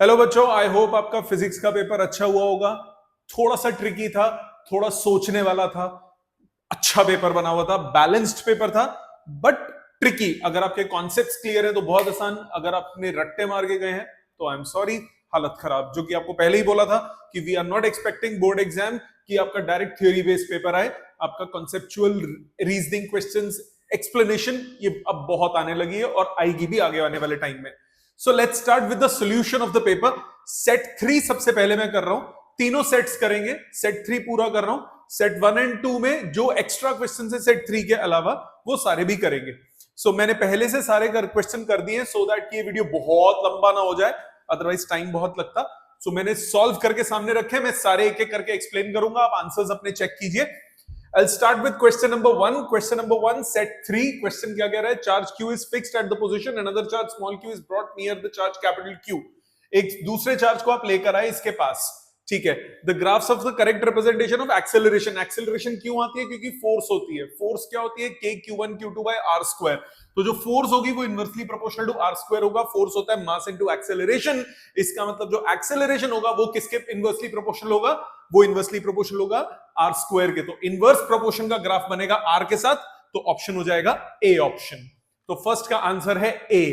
Hello बच्चों, I hope आपका physics का पेपर अच्छा हुआ होगा। थोड़ा सा ट्रिकी था, थोड़ा सोचने वाला था, अच्छा पेपर बना हुआ था, बैलेंस्ड पेपर था, बट ट्रिकी। अगर आपके कॉन्सेप्ट्स क्लियर है तो बहुत आसान, अगर आपने रट्टे मार के गए हैं तो आई एम सॉरी, हालत खराब। जो कि आपको पहले ही बोला था कि we are not expecting board exam कि आपका डायरेक्ट थ्योरी बेस्ड पेपर आए। आपका कॉन्सेप्चुअल रीजनिंग क्वेश्चंस, एक्सप्लेनेशन ये अब बहुत आने लगी है और आएगी भी आगे आने वाले टाइम में। So let's start with the solution of the paper. Set 3 सबसे पहले मैं कर रहा हूं, तीनों सेट्स करेंगे। सेट 3 पूरा कर रहा हूं, सेट 1 एंड 2 में जो एक्स्ट्रा क्वेश्चन है सेट 3 के अलावा वो सारे भी करेंगे। सो मैंने पहले से सारे क्वेश्चन कर दिए सो दैट ये वीडियो बहुत लंबा ना हो जाए, अदरवाइज टाइम बहुत लगता। सो मैंने सॉल्व करके सामने रखे, मैं सारे एक एक करके एक्सप्लेन करूंगा, आप आंसर्स अपने चेक कीजिए। I'll start with question number 1. Question number 1, set 3. Question क्या कह रहा है? Charge Q is fixed at the position. Another charge small q is brought near the charge capital Q. एक दूसरे चार्ज को आप लेकर आए इसके पास, ठीक है। The graphs of the correct representation of acceleration. Acceleration क्यों आती है? क्योंकि फोर्स होती है। फोर्स क्या होती है? K Q1 Q2 by R square. तो जो फोर्स होगी वो inversely proportional to R square होगा। फोर्स होता है मास इनटू एक्सेलरेशन। इसका मतलब जो एक्सेलरेशन होगा वो किसके इनवर्सली प्रोपोर्शनल होगा? वो इनवर्सली प्रोपोर्शनल होगा R स्क्वायर के। तो इनवर्स प्रोपोर्शन का ग्राफ बनेगा R के साथ, तो ऑप्शन हो जाएगा ए ऑप्शन। तो फर्स्ट का आंसर है ए।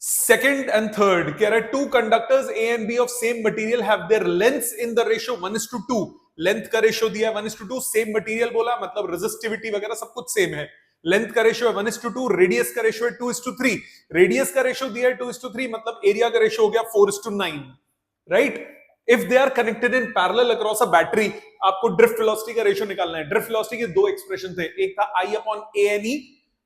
सेकंड एंड थर्ड कह रहा है two conductors A and B of same material have their lengths in the ratio 1:2। Length का रेशियो दिया 1:2, सेम मटेरियल बोला मतलब रेजिस्टिविटी वगैरह सब कुछ सेम है। लेंथ का रेशियो है 1:2, रेडियस का रेशियो है 2:3। रेडियस का रेशियो दिया है 2:3, मतलब एरिया का रेशियो हो गया 4:9, right. If they are connected in parallel across a battery, आपको ड्रिफ्ट वेलोसिटी का रेशियो निकालना है। ड्रिफ्ट वेलोसिटी के दो एक्सप्रेशन थे, एक था I upon ANE,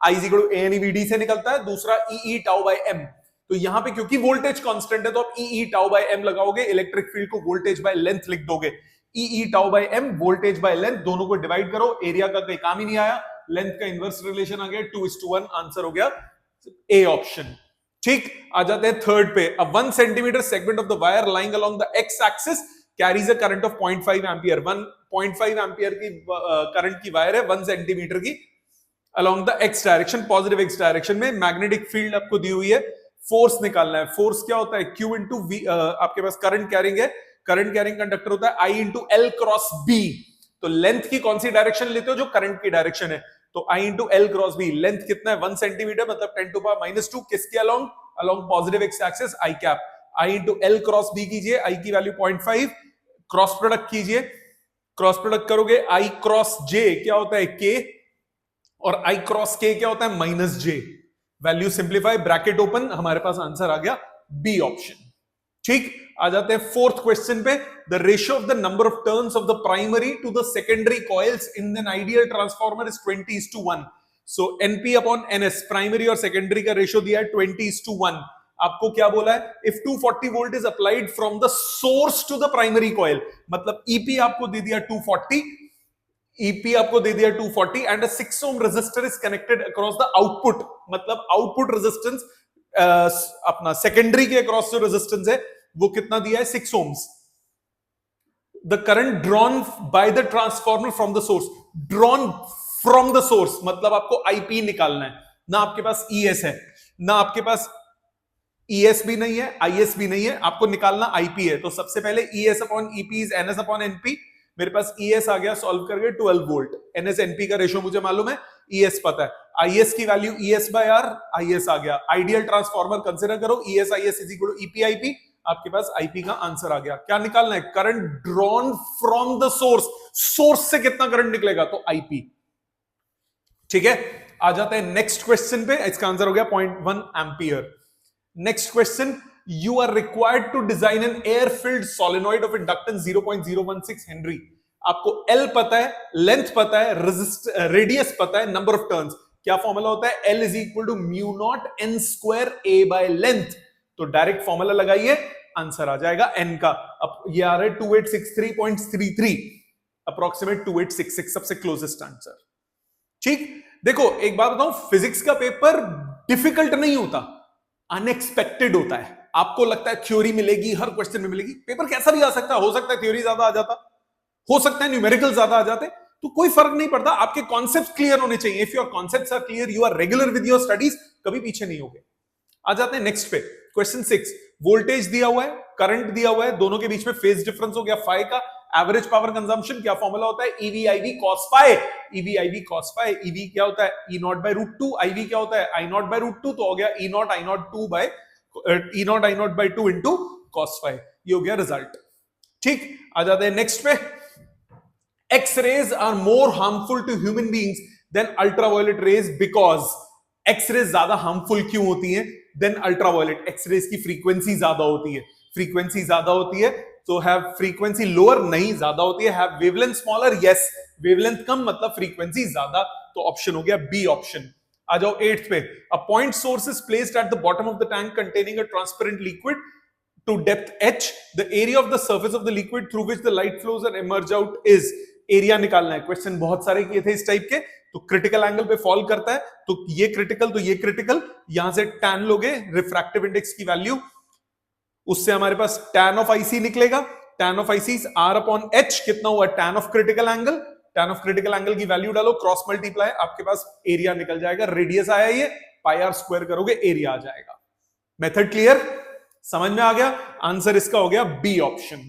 I is equal to ANE VD से निकलता है, दूसरा EE टाउ बाय M। तो यहां पे क्योंकि वोल्टेज कांस्टेंट है तो आप EE टाउ बाय M लगाओगे, इलेक्ट्रिक फील्ड को वोल्टेज बाय लेंथ लिख दोगे। EE tau by M, voltage by length, दोनोों को डिवाइड करो, एरिया का कोई काम ही नहीं आया, लेंथ का इनवर्स रिलेशन आ गया 2:1, आंसर हो गया ए ऑप्शन। ठीक, आ जाते हैं थर्ड पे। अब 1 centimetre segment of the wire lying along the x axis carries a current of 0.5 ampere. 1.5 ampere की करंट की वायर है 1 सेंटीमीटर की, along the x direction, positive x direction में। मैग्नेटिक फील्ड आपको दी हुई है, फोर्स निकालना है। फोर्स क्या होता है? Q into V। आपके पास करंट कैरिंग है, करंट कैरिंग कंडक्टर होता है I into L cross B। तो लेंथ की कौन सी डायरेक्शन लेते हो? जो करंट की डायरेक्शन है, तो I into L cross B। Length कितना है? 1 सेंटीमीटर, मतलब 10⁻⁻²। किसके along? Along positive x axis I cap. I into L cross B कीजिए, I की वैल्यू 0.5, क्रॉस प्रोडक्ट कीजिए, क्रॉस प्रोडक्ट करोगे I क्रॉस J क्या होता है? K, और I क्रॉस K क्या होता है? -J। Value simplify, bracket open, हमारे पास आंसर आ गया बी ऑप्शन। ठीक, आ जाते हैं फोर्थ क्वेश्चन पे। The ratio of the number of turns of the primary to the secondary coils in an ideal transformer is 20:1। So NP upon NS, primary और secondary का रेशियो दिया है 20:1। आपको क्या बोला है? If 240 volt is applied from the source to the primary coil, मतलब EP आपको दे दिया 240, EP आपको दे दिया 240 and 6 ohm resistor is connected across the output, मतलब आउटपुट रेजिस्टेंस अपना सेकेंडरी के अक्रॉस जो रेजिस्टेंस है वो कितना दिया है? 6 ohms. The current drawn by the transformer from the source, drawn from the source मतलब आपको IP निकालना है। ना आपके पास ES है, ना आपके पास ES भी नहीं है, IS भी नहीं है, आपको निकालना IP है। तो सबसे पहले ES upon EP is NS upon NP। मेरे पास ES आ गया, सॉल्व करके 12 वोल्ट। NS NP का रेशियो मुझे मालूम है, ES पता है। IS की value ES by R, IS आ गया। आइडियल ट्रांसफॉर्मर कंसीडर करो, ES IS is equal to EP IP, आपके पास IP का आंसर आ गया। क्या निकालना है? Current drawn from the source, source से कितना करंट निकलेगा? तो IP। ठीक है, आ जाते हैं नेक्स्ट क्वेश्चन पे। इसका आंसर हो गया 0.1 ampere. Next question, you are required to design an air filled solenoid of inductance 0.016 Henry. आपको L पता है, लेंथ पता है, रेडियस पता है, नंबर ऑफ टर्न्स। क्या फॉर्मूला होता है? L is equal to mu naught N square A by length. तो डायरेक्ट फॉर्मूला लगाइए, आंसर आ जाएगा N का। अब ये आ रहा है 2863.33, अप्रोक्सीमेट 2866, सबसे क्लोजेस्ट आंसर। ठीक, देखो एक बात बताऊं, फिजिक्स का पेपर डिफिकल्ट नहीं होता, अनएक्सपेक्टेड होता है। आपको लगता है थ्योरी मिलेगी, हर क्वेश्चन में मिलेगी, पेपर कैसा भी आ सकता है। हो सकता है थ्योरी ज्यादा आ जाता, हो सकता है न्यूमेरिकल ज्यादा आ जाते, तो कोई फर्क नहीं पड़ता। आपके कॉन्सेप्ट्स क्लियर होने चाहिए। If your concepts are clear, you are regular with your studies, कभी पीछे नहीं होगे। आ जाते हैं नेक्स्ट पे, क्वेश्चन 6। वोल्टेज दिया हुआ है, करंट दिया हुआ है, दोनों के बीच में फेज डिफरेंस हो गया फाई का, एवरेज पावर कंजम्पशन, क्या फॉर्मूला होता है, E V cos phi, E V cos phi, E V क्या होता है, E naught by root two, I V क्या होता है, I naught by root two, तो हो गया E naught I naught by two into cos phi, ये हो गया रिजल्ट। ठीक, आ जाते हैं नेक्स्ट पे। X rays are more harmful to human beings than ultraviolet rays because X rays ज्यादा हार्मफुल क्यों होती हैं देन अल्ट्रावायलेट? एक्स-रेज की फ्रीक्वेंसी ज्यादा होती है, फ्रीक्वेंसी ज्यादा होती है, तो हैव फ्रीक्वेंसी लोअर, नहीं ज्यादा होती है, have wavelength smaller, yes wavelength कम मतलब फ्रीक्वेंसी ज्यादा, तो ऑप्शन हो गया बी ऑप्शन। आ जाओ 8th पे। A point source is placed at the bottom of the tank containing a transparent liquid to depth h, the area of the surface of the liquid through which the light flows and emerge out is, area निकालना है। Question बहुत सारे किए थे इस type के, तो critical angle पे फॉल करता है, तो ये क्रिटिकल, तो ये क्रिटिकल, यहां से tan लोगे रिफ्रैक्टिव इंडेक्स की वैल्यू, उससे हमारे पास tan ऑफ IC निकलेगा, tan of IC r upon h, कितना हुआ tan of critical angle, tan of critical angle की वैल्यू डालो, क्रॉस मल्टीप्लाई, आपके पास एरिया निकल जाएगा, रेडियस आया ये, पाई आर स्क्वायर करोगे एरिया आ जाएगा। मेथड क्लियर, समझ में आ गया? आंसर इसका हो गया बी ऑप्शन।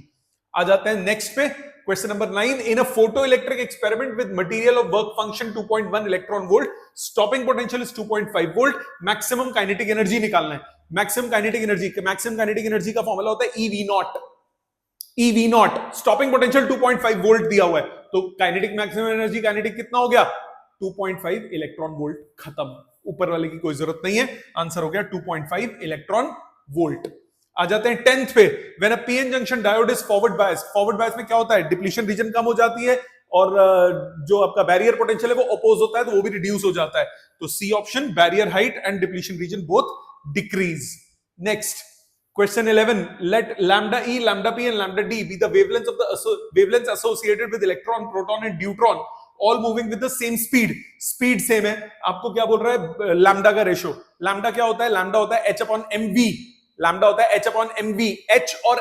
आ जाते हैं नेक्स्ट पे, question number 9। In a photo electric experiment with material of work function 2.1 electron volt, stopping potential is 2.5 volt, maximum kinetic energy निकालना है। मैक्सिमम काइनेटिक एनर्जी का फॉर्मूला होता है EV not, stopping potential 2.5 volt दिया हुआ है, तो काइनेटिक मैक्सिमम एनर्जी, काइनेटिक कितना हो गया 2.5 इलेक्ट्रॉन वोल्ट, खत्म, ऊपर वाले की कोई जरूरत नहीं है, आंसर हो गया 2.5 इलेक्ट्रॉन वोल्ट। आ जाते हैं 10th पे। When a PN junction diode is forward bias में क्या होता है, डिप्लीशन रीजन कम हो जाती है और जो आपका बैरियर पोटेंशियल है वो अपोज होता है, तो वो भी रिड्यूस हो जाता है, तो C option, barrier height and depletion region both decrease. Next question 11। Let lambda E, lambda P and lambda D be the wavelengths associated with electron, proton and neutron all moving with the same speed same है। आपको क्या बोल रहा है, lambda का ratio, lambda क्या होता है, लैम्डा होता है h अपॉन mv, लैम्डा होता है h अपॉन mv, h और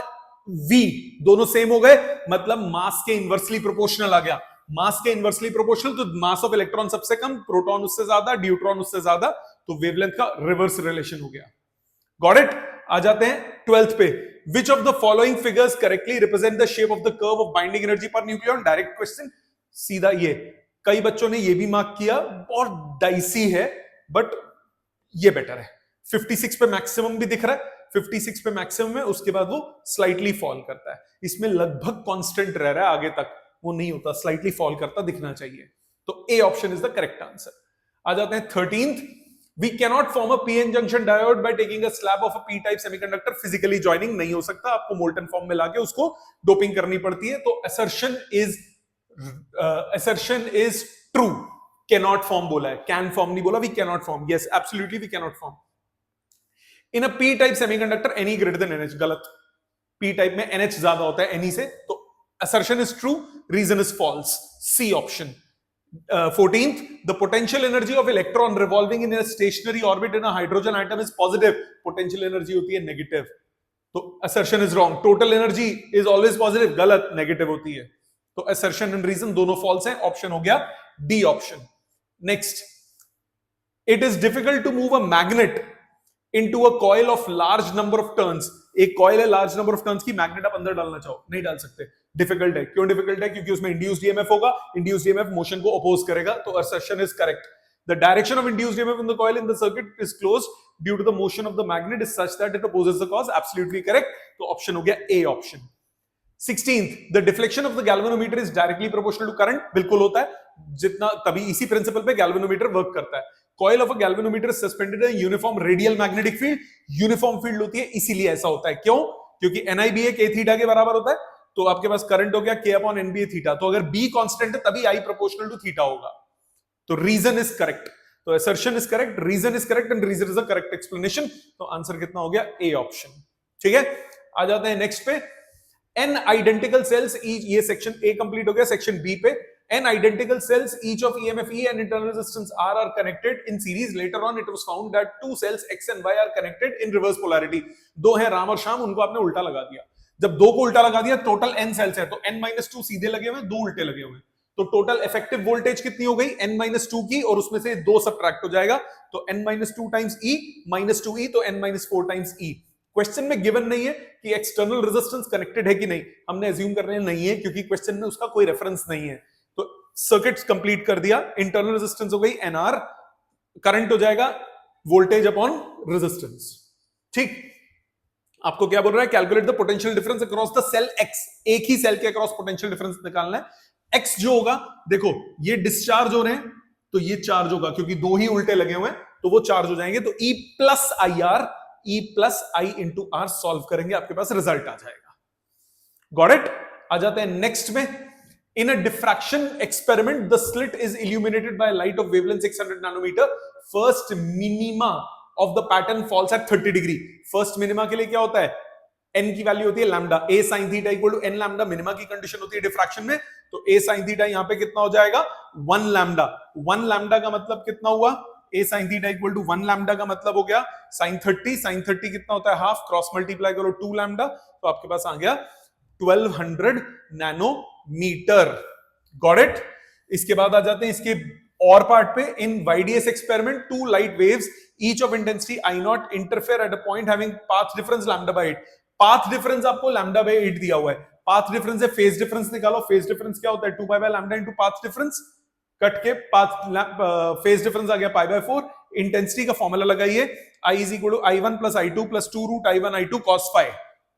v दोनों सेम हो गए, मतलब मास के इनवर्सली प्रोपोर्शनल आ गया, मास के इनवर्सली प्रोपोर्शनल, तो मास ऑफ इलेक्ट्रॉन सबसे कम, प्रोटॉन उससे ज्यादा, न्यूट्रॉन उससे ज्यादा, तो वेवलेंथ का रिवर्स रिलेशन हो गया। Got it? आ जाते हैं 12th पे। Which of the following figures correctly represent the shape of the curve of binding energy पर न्यूक्लियॉन? डायरेक्ट क्वेश्चन, सीधा ये, कई बच्चों ने ये भी मार्क किया, और डाइसी है, बट ये बेटर है। 56 पे मैक्सिमम भी दिख रहा है, 56 पे मैक्सिमम है, उसके बाद वो स्लाइटली फॉल करता है, इसमें लगभग कांस्टेंट रह रहा है, आगे तक वो नहीं होता, स्लाइटली फॉल करता दिखना चाहिए, तो A option is the correct answer. आ जाते हैं 13th। We cannot form a p-n junction diode by taking a slab of a p-type semiconductor physically joining, नहीं हो सकता, आपको मोल्टन फॉर्म में लाके उसको डोपिंग करनी पड़ती है, तो assertion is true, cannot form बोला है, can form नहीं बोला, we cannot form, yes absolutely we cannot form in a p-type semiconductor any greater than nh, गलत, p-type में nh ज्यादा होता है any से, तो assertion is true, reason is false, C option। 14th, the potential energy of electron revolving in a stationary orbit in a hydrogen atom is positive, potential energy होती है negative, तो assertion is wrong, total energy is always positive, गलत, negative होती है, तो assertion and reason दोनों false हैं, option हो गया D option। Next, it is difficult to move a magnet into a coil of large number of turns, एक coil है, लार्ज नंबर ऑफ टर्न्स की, मैग्नेट आप अंदर डालना चाहो, नहीं डाल सकते, डिफिकल्ट है। क्यों डिफिकल्ट है? क्योंकि उसमें इंड्यूस्ड ईएमएफ होगा, इंड्यूस्ड ईएमएफ मोशन को अपोज करेगा, तो assertion is correct. The direction of induced EMF in the coil in the circuit is closed due to the motion of the magnet is such that it opposes the cause, absolutely correct, तो option हो गया A option. 16th, the deflection of the galvanometer is directly proportional to current, बिल्कुल होता है, जितना, तभी इसी principal पे गैल्वेनोमीटर वर्क करता है। Coil of a galvanometer is suspended in a uniform radial magnetic field, uniform field होती है, इसीलिए ऐसा होता है। क्यों? क्योंकि NIBA K थीटा के बराबर होता है, तो आपके पास करंट हो गया K अपॉन NBA थीटा, तो अगर B कांस्टेंट है तभी I प्रोपोर्शनल टू थीटा होगा, तो रीजन इज करेक्ट, तो assertion is correct, reason is correct and reason is the correct explanation, तो आंसर कितना हो गया A ऑप्शन। ठीक है, आ जाते हैं नेक्स्ट पे। n identical cells each, ये सेक्शन A कंप्लीट हो गया, सेक्शन B पे। n identical cells each of EMF E and internal resistance R are connected in series. Later on it was found that two cells X and Y are connected in reverse polarity. दो हैं राम और श्याम, उनको आपने उल्टा लगा दिया, जब दो को उल्टा लगा दिया टोटल n सेल्स है, तो n-2 सीधे लगे हुए, दो उल्टे लगे हुए, तो टोटल इफेक्टिव वोल्टेज कितनी हो गई n-2 की, और उसमें से दो सबट्रैक्ट हो जाएगा, तो n-2 टाइम्स E -2E, तो n-4 टाइम्स E, क्वेश्चन में गिवन नहीं है कि एक्सटर्नल रेजिस्टेंस कनेक्टेड है कि नहीं, हमने एज्यूम कर रहे हैं नहीं है क्योंकि क्वेश्चन में उसका कोई रेफरेंस नहीं है। तो सर्किट कंप्लीट कर दिया, इंटरनल रेजिस्टेंस हो गई एनआर, करंट हो जाएगा वोल्टेज अपॉन रेजिस्टेंस। ठीक, आपको क्या बोल रहा है, calculate the potential difference across the cell X, एक ही सेल के अक्रॉस पोटेंशियल डिफरेंस निकालना है। एक्स जो होगा, देखो ये डिस्चार्ज हो रहे हैं तो ये चार्ज होगा क्योंकि दो ही उल्टे लगे हुए हैं तो वो चार्ज हो जाएंगे, तो E plus I R, E plus I into R solve करेंगे, आपके पास रिजल्ट आ जाएगा। Got it? आ जाते हैं नेक्स्ट में। In a diffraction experiment, the slit is illuminated by light of wavelength 600 nanometer. First minima of the pattern falls at 30 degree. First minima के लिए क्या होता है, n की वैल्यू होती है lambda, a sin theta equal to n lambda, minima की condition होती है डिफ्रैक्शन में, तो a sin theta यहाँ पे कितना हो जाएगा 1 लैम्डा। 1 लैम्डा का मतलब कितना हुआ, a sin theta equal to 1 lambda का मतलब हो गया sin 30, sin 30 कितना होता है हाफ, क्रॉस मल्टीप्लाई करो 2 लैम्डा, तो आपके पास आ गया 1200 नैनोमीटर। Got it? इसके बाद आ जाते हैं इसके और पार्ट पे। In YDS experiment, two light waves each of intensity I0 interfere at a point having path difference lambda by 8। Path difference आपको लैम्डा बाय 8 दिया हुआ है, पाथ डिफरेंस है, फेज डिफरेंस निकालो। फेज डिफरेंस क्या होता है, 2 pi by lambda into path difference, cut के पाथ फेज डिफरेंस आ गया पाई बाय 4। इंटेंसिटी का फॉर्मूला लगाइए, I is equal to I1 plus I2 plus 2 root I1 I2 cos phi,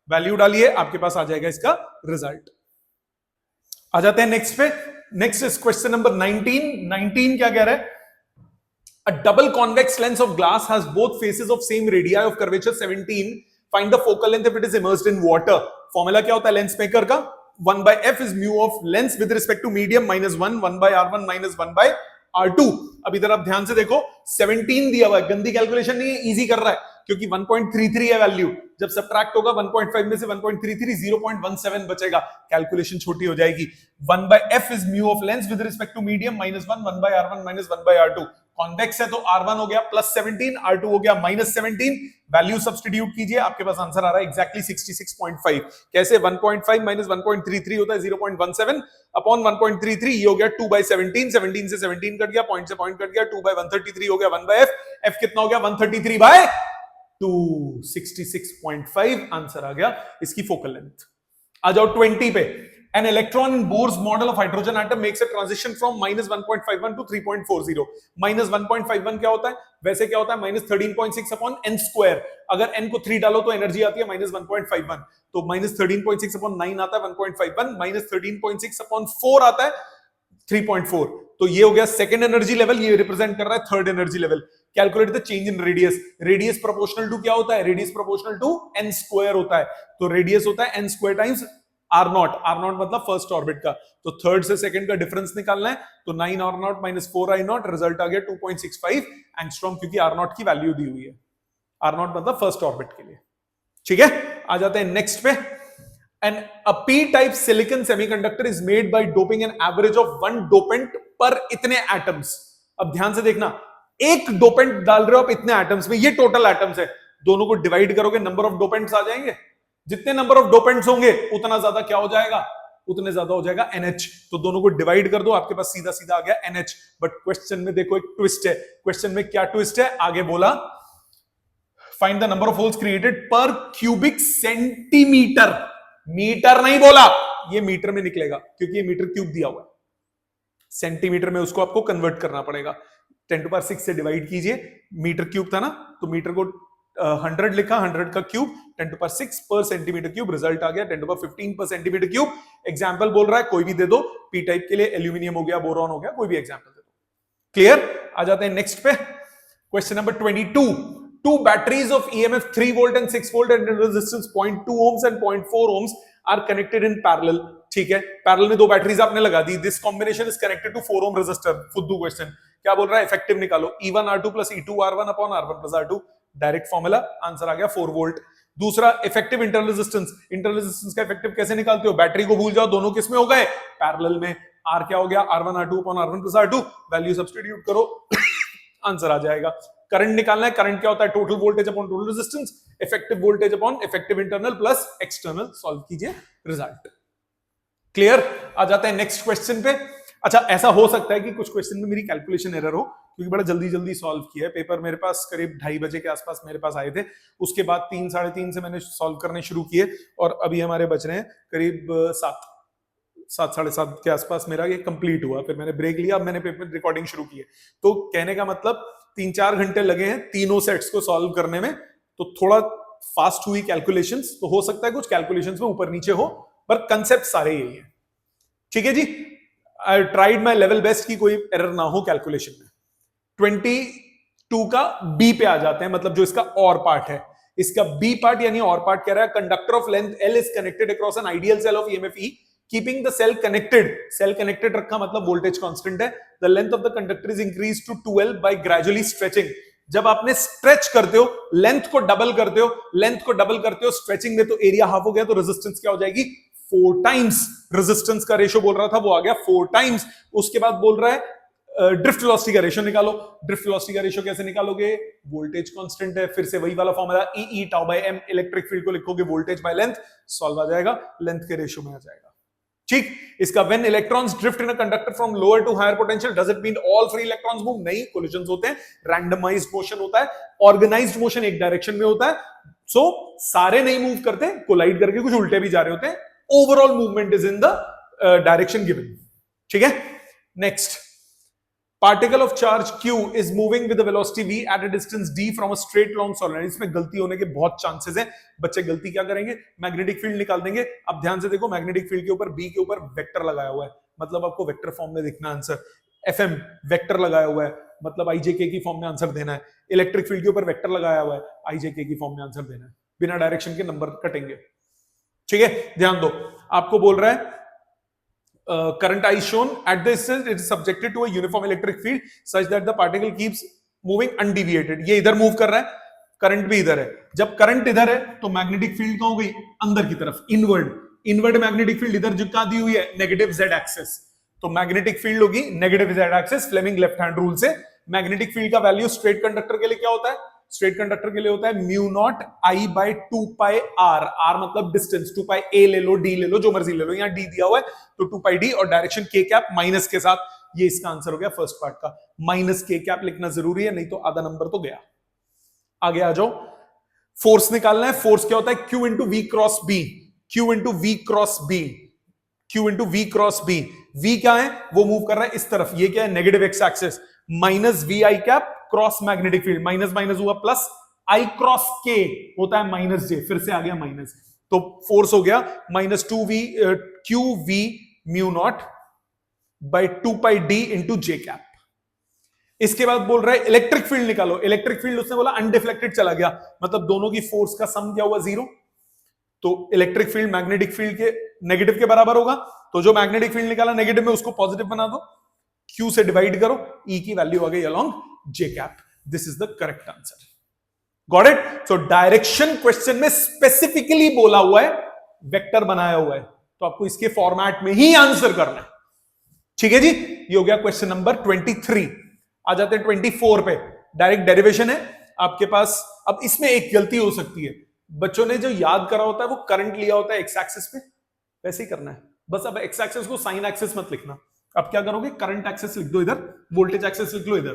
value डालिए, आपके पास आ जाएगा इसका रिजल्ट। आ जाते हैं नेक्स्ट पे। Next is question number 19। 19 क्या कह रहा है, a double convex lens of glass has both faces of same radii of curvature 17, find the focal length if it is immersed in water। Formula क्या होता है लेंस मेकर का, 1 by f is mu of lens with respect to medium minus 1 by r1 minus 1 by r2। अब इधर आप ध्यान से देखो, 17 दिया हुआ है, गंदी कैलकुलेशन नहीं है, इजी कर रहा है क्योंकि 1.33 है वैल्यू, जब सब्ट्रैक्ट होगा 1.5 में से 1.33 0.17 बचेगा, कैलकुलेशन छोटी हो जाएगी। 1 by f is mu of lens with respect to medium minus 1 by r1 minus 1 by r2। Convex है तो r1 हो गया प्लस 17, r2 हो गया माइनस 17, वैल्यू सब्स्टिट्यूट कीजिए, आपके पास आंसर आ रहा है एक्जैक्टली 66.5। कैसे, 1.5 माइनस 1.33 होता है 0.17 अपॉन 1.33, ये हो गया 2 by 17, 17 से 17 कट गया, पॉइंट से पॉइंट कट गया, 2 by 133 हो गया 1 by f, f कितना हो गया 133 by 2, 66.5 आंसर आ गया इसकी फोकल लेंथ। आ जाओ 20 पे। An electron in Bohr's model of hydrogen atom makes a transition from minus 1.51 to 3.40। minus 1.51 क्या होता है, वैसे क्या होता है minus 13.6 अपॉन n स्क्वायर, अगर n को 3 डालो तो एनर्जी आती है minus 1.51, तो minus 13.6 अपॉन 9 आता है 1.51, minus 13.6 अपॉन 4 आता है 3.4, तो ये हो गया सेकंड एनर्जी लेवल, ये रिप्रेजेंट कर रहा है third energy level. Calculate the change in radius. Radius proportional to क्या होता है, radius proportional to n square होता है, तो रेडियस होता है n square times r0। r0 मतलब फर्स्ट ऑर्बिट का, तो थर्ड से सेकंड का डिफरेंस निकालना है, तो 9 r0 माइनस 4 i0, रिजल्ट आ गया 2.65 एंगस्ट्रॉम, क्योंकि r0 की वैल्यू दी हुई है, r0 मतलब फर्स्ट ऑर्बिट के लिए। ठीक है, आ जाते हैं नेक्स्ट पे। And a p-type silicon semiconductor is made by doping an average of 1 dopant पर इतने एटम्स। अब ध्यान से देखना, एक डोपेंट डाल रहे हो आप इतने एटम्स में, ये टोटल एटम्स है, दोनों को डिवाइड करोगे नंबर ऑफ डोपेंट्स आ जाएंगे, जितने नंबर ऑफ डोपेंट्स होंगे उतना ज्यादा क्या हो जाएगा, उतने ज्यादा हो जाएगा NH, तो दोनों को डिवाइड कर दो, आपके पास सीधा सीधा आ गया NH। बट क्वेश्चन में देखो एक ट्विस्ट है, क्वेश्चन में क्या ट्विस्ट है, आगे बोला find the number of holes created पर क्यूबिक सेंटीमीटर, मीटर नहीं बोला, ये मीटर में निकलेगा क्योंकि ये मीटर क्यूब दिया हुआ है, सेंटीमीटर में उसको आपको कन्वर्ट करना पड़ेगा, 10⁻⁶ से डिवाइड कीजिए, मीटर क्यूब था ना, तो मीटर को 100 लिखा, 100 का क्यूब 10⁻⁶ पर सेंटीमीटर क्यूब, रिजल्ट आ गया 10⁻15 पर सेंटीमीटर क्यूब। एग्जांपल बोल रहा है कोई भी दे दो, पी टाइप के लिए एल्यूमिनियम हो गया, बोरॉन हो गया, कोई भी एग्जांपल दे दो। क्लियर? आ जाते हैं नेक्स्ट पे, question number 22। Two batteries of EMF 3 volt and 6 volt and resistance 0.2 ohms and 0.4 ohms are connected in parallel। ठीक है, पैरेलल में दो बैटरीज आपने लगा दी, this combination is connected to 4 ohm resistor। फुद्दू क्वेश्चन क्या बोल रहा है, इफेक्टिव निकालो, E1 R2 plus E2 R1 upon R1 plus R2, direct formula, answer आ गया 4 वोल्ट। दूसरा effective internal resistance, internal resistance का इफेक्टिव कैसे निकालते हो, बैटरी को भूल जाओ, दोनों किस में हो गए, पैरेलल में, R क्या हो गया R1 R2 upon R1 plus R2, value substitute करो आंसर आ जाएगा। करंट निकालना है, करंट क्या होता है, total voltage upon total resistance, effective voltage upon effective internal plus external, solve कीजिए, रिजल्ट। क्लियर? आ जाते हैं नेक्स्ट क्वेश्चन पे। अच्छा, ऐसा हो सकता है कि कुछ क्वेश्चन में मेरी कैलकुलेशन एरर हो, क्योंकि बड़ा जल्दी जल्दी सॉल्व किया है। पेपर मेरे पास करीब 2:30 बजे के आसपास मेरे पास आए थे, उसके बाद 3 साढ़े 3 से मैंने सॉल्व करने शुरू किए और अभी हमारे बच रहे हैं करीब 7 साढ़े 7 के आसपास मेरा ये कंप्लीट हुआ। फिर मैंने ब्रेक लिया, अब मैंने पेपर रिकॉर्डिंग शुरू की है। तो कहने का मतलब 3-4 घंटे लगे हैं तीनों सेट्स को सॉल्व करने में। तो थोड़ा फास्ट हुई कैलकुलेशंस, तो हो सकता है कुछ कैलकुलेशंस में ऊपर नीचे हो, पर कंसेप्ट सारे यही है। ठीक है जी, I tried my level best कि कोई एरर ना हो कैलकुलेशन में। 22 का बी पे आ जाते हैं, मतलब जो इसका और पार्ट है। इसका बी पार्ट यानी और पार्ट कह रहा है conductor of length L is connected across an ideal cell of EMF E keeping the cell connected. Cell connected रखा मतलब वोल्टेज कांस्टेंट है। The length of the conductor is increase to 12 by gradually stretching. जब आपने stretch करते हो, length को double करते हो, लेंथ को डबल करते हो स्ट्रेचिंग में, तो एरिया हाफ हो गया, तो रेजिस्टेंस क्या हो जाएगी 4 टाइम्स। रेजिस्टेंस का रेशो बोल रहा था वो आ गया 4 टाइम्स। उसके बाद बोल रहा है ड्रिफ्ट वेलोसिटी का रेशो निकालो। ड्रिफ्ट वेलोसिटी का रेशो कैसे निकालोगे, वोल्टेज कांस्टेंट है, फिर से वही वाला formula E tau by M, electric field को लिखोगे वोल्टेज बाय लेंथ, सॉल्व आ जाएगा, लेंथ के रेशो में आ जाएगा। ठीक, इसका when electrons drift in a conductor from lower to higher potential does it mean all free electrons move? नहीं, कोलिजन्स होते हैं, रैंडमाइज्ड मोशन होता है, ऑर्गेनाइज्ड मोशन एक डायरेक्शन में होता है। सो सारे नहीं मूव करते, कोलाइड करके कुछ उल्टे भी जा रहे होते हैं। Overall movement is in the direction given. ठीक है, next, particle of charge q is moving with a velocity v at a distance d from a straight long solenoid। इसमें गलती होने के बहुत चांसेस हैं। बच्चे गलती क्या करेंगे, मैग्नेटिक फील्ड निकाल देंगे। अब ध्यान से देखो, मैग्नेटिक फील्ड के ऊपर b के ऊपर वेक्टर लगाया हुआ है, मतलब आपको वेक्टर फॉर्म में दिखना आंसर। fm वेक्टर लगाया हुआ है, मतलब ijk की फॉर्म में आंसर देना है। इलेक्ट्रिक फील्ड के ऊपर वेक्टर लगाया हुआ है, ijk की फॉर्म में आंसर देना है। बिना डायरेक्शन के नंबर कटेंगे। ठीक है, ध्यान दो, आपको बोल रहा है current I shown at this distance it is subjected to a uniform electric field such that the particle keeps moving undeviated। ये इधर मूव कर रहा है, करंट भी इधर है। जब करंट इधर है तो मैग्नेटिक फील्ड कहां हो गई, अंदर की तरफ, इनवर्ड मैग्नेटिक फील्ड इधर झुका दी हुई है, नेगेटिव z एक्सिस। तो मैग्नेटिक फील्ड होगी negative z axis, Fleming left hand rule से। मैग्नेटिक फील्ड का वैल्यू स्ट्रेट कंडक्टर के लिए क्या होता है, स्ट्रेट कंडक्टर के लिए होता है mu naught I by 2 pi R. R मतलब डिस्टेंस, 2 पाई ए ले लो, डी ले लो, जो मर्जी ले लो, यहां डी दिया हुआ है तो 2 पाई डी, और डायरेक्शन के कैप माइनस के साथ। ये इसका आंसर हो गया फर्स्ट पार्ट का। माइनस के कैप लिखना जरूरी है, नहीं तो आधा नंबर तो गया। आगे आ जाओ, फोर्स निकालना है। फोर्स क्या होता है, Q into V cross B, Q into V cross B, Q into V cross B. V क्या है, वो मूव कर रहा है इस तरफ, ये क्या है negative X axis, minus V I cap cross magnetic field, minus minus हुआ प्लस, आई क्रॉस के होता है माइनस जे, फिर से आ गया माइनस, तो फोर्स हो गया minus 2v Q V mu naught by 2 pi D into J cap. इसके बाद बोल रहा है इलेक्ट्रिक फील्ड निकालो। इलेक्ट्रिक फील्ड उसने बोला अनडिफ्लेक्टेड चला गया, मतलब दोनों की फोर्स का सम क्या हुआ 0। तो इलेक्ट्रिक फील्ड मैग्नेटिक फील्ड के नेगेटिव के बराबर होगा, तो जो मैग्नेटिक फील्ड निकाला नेगेटिव में उसको पॉजिटिव बना दो, Q से डिवाइड करो, E की वैल्यू आ गई along J cap. This is the correct answer. Got it? So direction question में स्पेसिफिकली बोला हुआ है, वेक्टर बनाया हुआ है, तो आपको इसके फॉर्मेट में ही आंसर करना है। ठीक है जी, ये हो गया क्वेश्चन नंबर 23। आ जाते हैं 24 पे। डायरेक्ट डेरिवेशन है आपके पास। अब इसमें एक गलती हो सकती है, बच्चों ने जो याद करा होता है वो करंट लिया होता है एक्स एक्सिस पे, वैसे ही करना है बस। अब एक्स एक्सिस को साइन एक्सिस मत लिखना। अब क्या करोगे, करंट एक्सिस लिख दो इधर, वोल्टेज एक्सिस लिख लो इधर,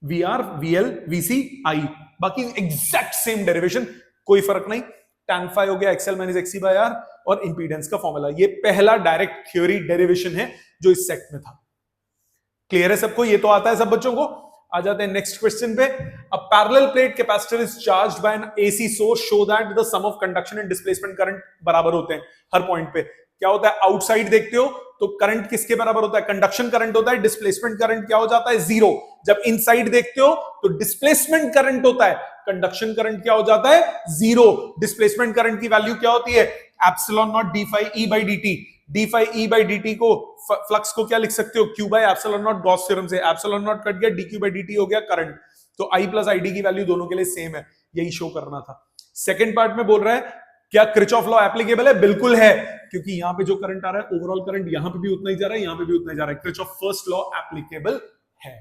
V R, V L, V C, I, बाकी एग्जैक्ट सेम डेरिवेशन, कोई फर्क नहीं। tan phi हो गया XL minus XC by R, और इंपीडेंस का फॉर्मूला। ये पहला डायरेक्ट थ्योरी डेरिवेशन है जो इस सेट में था। क्लियर है सबको, ये तो आता है सब बच्चों को। आ जाते हैं नेक्स्ट क्वेश्चन पे। A parallel plate capacitor is charged by an AC source, show that the sum of conduction and displacement current बराबर होते हैं हर पॉइंट पे। क्या होता है, आउटसाइड देखते हो तो करंट किसके बराबर होता है, कंडक्शन करंट होता है, डिस्प्लेसमेंट करंट क्या हो जाता है 0। जब इनसाइड देखते हो तो डिस्प्लेसमेंट करंट होता है, कंडक्शन करंट क्या हो जाता है 0। डिस्प्लेसमेंट करंट की वैल्यू क्या होती है, epsilon naught D phi E by D T. D phi E by D T को, फ्लक्स को क्या लिख सकते हो, Q by epsilon naught, Gauss theorem से एप्सिलॉन नॉट कट गया, D Q by D T हो गया करंट। तो आई प्लस आई डी की वैल्यू दोनों के लिए सेम है, यही शो करना था। सेकेंड पार्ट में बोल रहा है क्या किरचॉफ लॉ एप्लीकेबल है, बिल्कुल है, क्योंकि यहां पे जो करंट आ रहा है ओवरऑल करंट यहां पे भी उतना ही जा रहा है, यहां पे भी उतना ही जा रहा है। किरचॉफ फर्स्ट लॉ एप्लीकेबल है।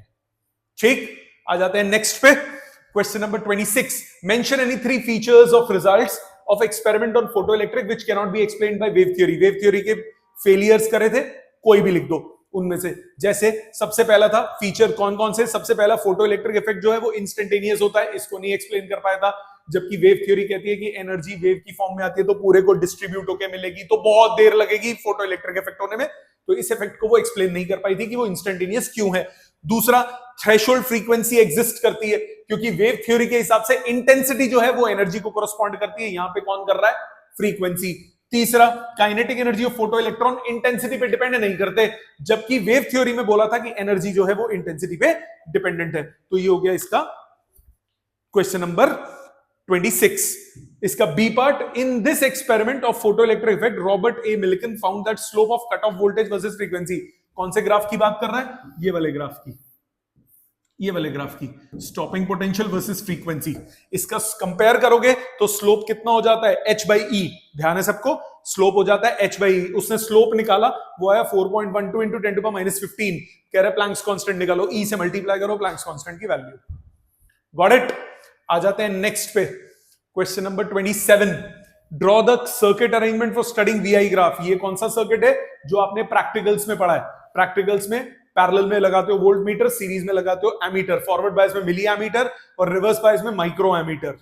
ठीक, आ जाते हैं नेक्स्ट पे। Question number 26, mention any 3 features of results of experiment on photoelectric which can not be explained by wave theory. Wave theory के फेलियर्स करे थे, कोई भी लिख दो। उनमें से। जैसे सबसे पहला था फीचर कौन कौन से, सबसे पहला फोटो इलेक्ट्रिक इफेक्ट जो है वो इंस्टेंटेनियस होता है, इसको नहीं एक्सप्लेन कर पाया था। जबकि वेव थ्योरी कहती है कि एनर्जी वेव की फॉर्म में आती है तो पूरे को डिस्ट्रीब्यूट होकर मिलेगी, तो बहुत देर लगेगी फोटो इलेक्ट्रिक इफेक्ट होने में, तो इस इफेक्ट को वो एक्सप्लेन नहीं कर पाई थी कि वो इंस्टेंटेनियस क्यों है। दूसरा, थ्रेशोल्ड फ्रीक्वेंसी एग्जिस्ट करती है, क्योंकि वेव थ्योरी के हिसाब से इंटेंसिटी जो है वो एनर्जी को कॉरस्पॉन्ड करती है, यहां पे कौन कर रहा है, फ्रीक्वेंसी। तीसरा, kinetic energy of photo electron intensity पे डिपेंड नहीं करते, जबकि वेव थ्योरी में बोला था कि एनर्जी जो है वो इंटेंसिटी पे डिपेंडेंट है। तो ये हो गया इसका क्वेश्चन नंबर 26। इसका B part, in this experiment of photo electric effect Robert A Millikan found that slope of cut off voltage versus frequency. कौन से ग्राफ की बात कर रहा है, ये वाले ग्राफ की, ये वाले ग्राफ की, स्टॉपिंग पोटेंशियल वर्सेस फ्रीक्वेंसी। इसका कंपेयर करोगे तो स्लोप कितना हो जाता है, h by e, ध्यान है सबको, स्लोप हो जाता है h by e। उसने स्लोप निकाला, वो आया 4.12 into 10 to the minus 15, कह रहे प्लैंक्स कांस्टेंट निकालो, e से मल्टीप्लाई करो प्लैंक्स कांस्टेंट की वैल्यू। Got it. आ जाते हैं नेक्स्ट पे, question number 27। Draw the circuit arrangement for studying VI graph. ये कौन सा सर्किट है जो आपने प्रैक्टिकल्स में पढ़ा है, प्रैक्टिकल्स में पैरेलल में लगाते हो वोल्ट मीटर, सीरीज में लगाते हो एमीटर, फॉरवर्ड बायस में मिली एमीटर और रिवर्स बायस में माइक्रो एमीटर,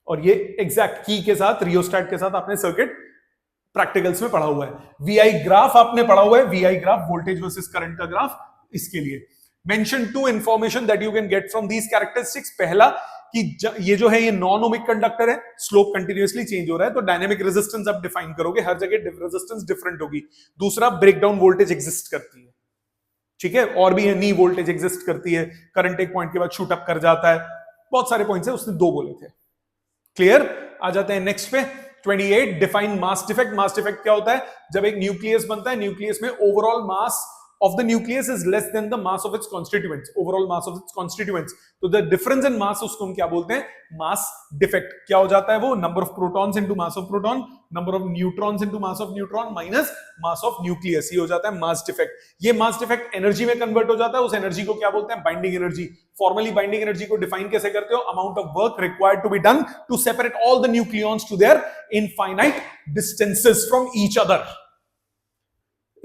और ये एग्जैक्ट की के साथ, रियोस्टैट के साथ आपने सर्किट प्रैक्टिकल्स में पढ़ा हुआ है। वीआई ग्राफ आपने पढ़ा हुआ है, VI graph voltage versus current का ग्राफ। इसके लिए mention two information that you can get from these characteristics. पहला कि ये जो है ये नॉन ओमिक कंडक्टर है, स्लोप कंटिन्यूअसली चेंज हो रहा है, तो डायनेमिक रेजिस्टेंस आप डिफाइन करोगे, हर जगह रेजिस्टेंस डिफरेंट होगी। दूसरा, ब्रेकडाउन वोल्टेज एग्जिस्ट करती है, ठीक है, और भी है, नी वोल्टेज एग्जिस्ट करती है, करंट एक पॉइंट के बाद शूट अप कर जाता है, बहुत सारे पॉइंट्स है, उसने 2 बोले थे। क्लियर। आ जाते हैं नेक्स्ट पे 28। Define mass defect. Mass defect क्या होता है, जब एक न्यूक्लियस बनता है, न्यूक्लियस में overall mass of the nucleus is less than the mass of its constituents, overall mass of its constituents, तो the difference in mass उसको हम क्या बोलते हैं, mass defect। क्या हो जाता है वो, number of protons into mass of proton, number of neutrons into mass of neutron minus mass of nucleus, ये हो जाता है mass defect। ये mass defect एनर्जी में कन्वर्ट हो जाता है, उस एनर्जी को क्या बोलते हैं, binding energy. Formally binding energy को डिफाइन कैसे करते हो, amount of work required to be done to separate all the nucleons to their infinite distances from each other.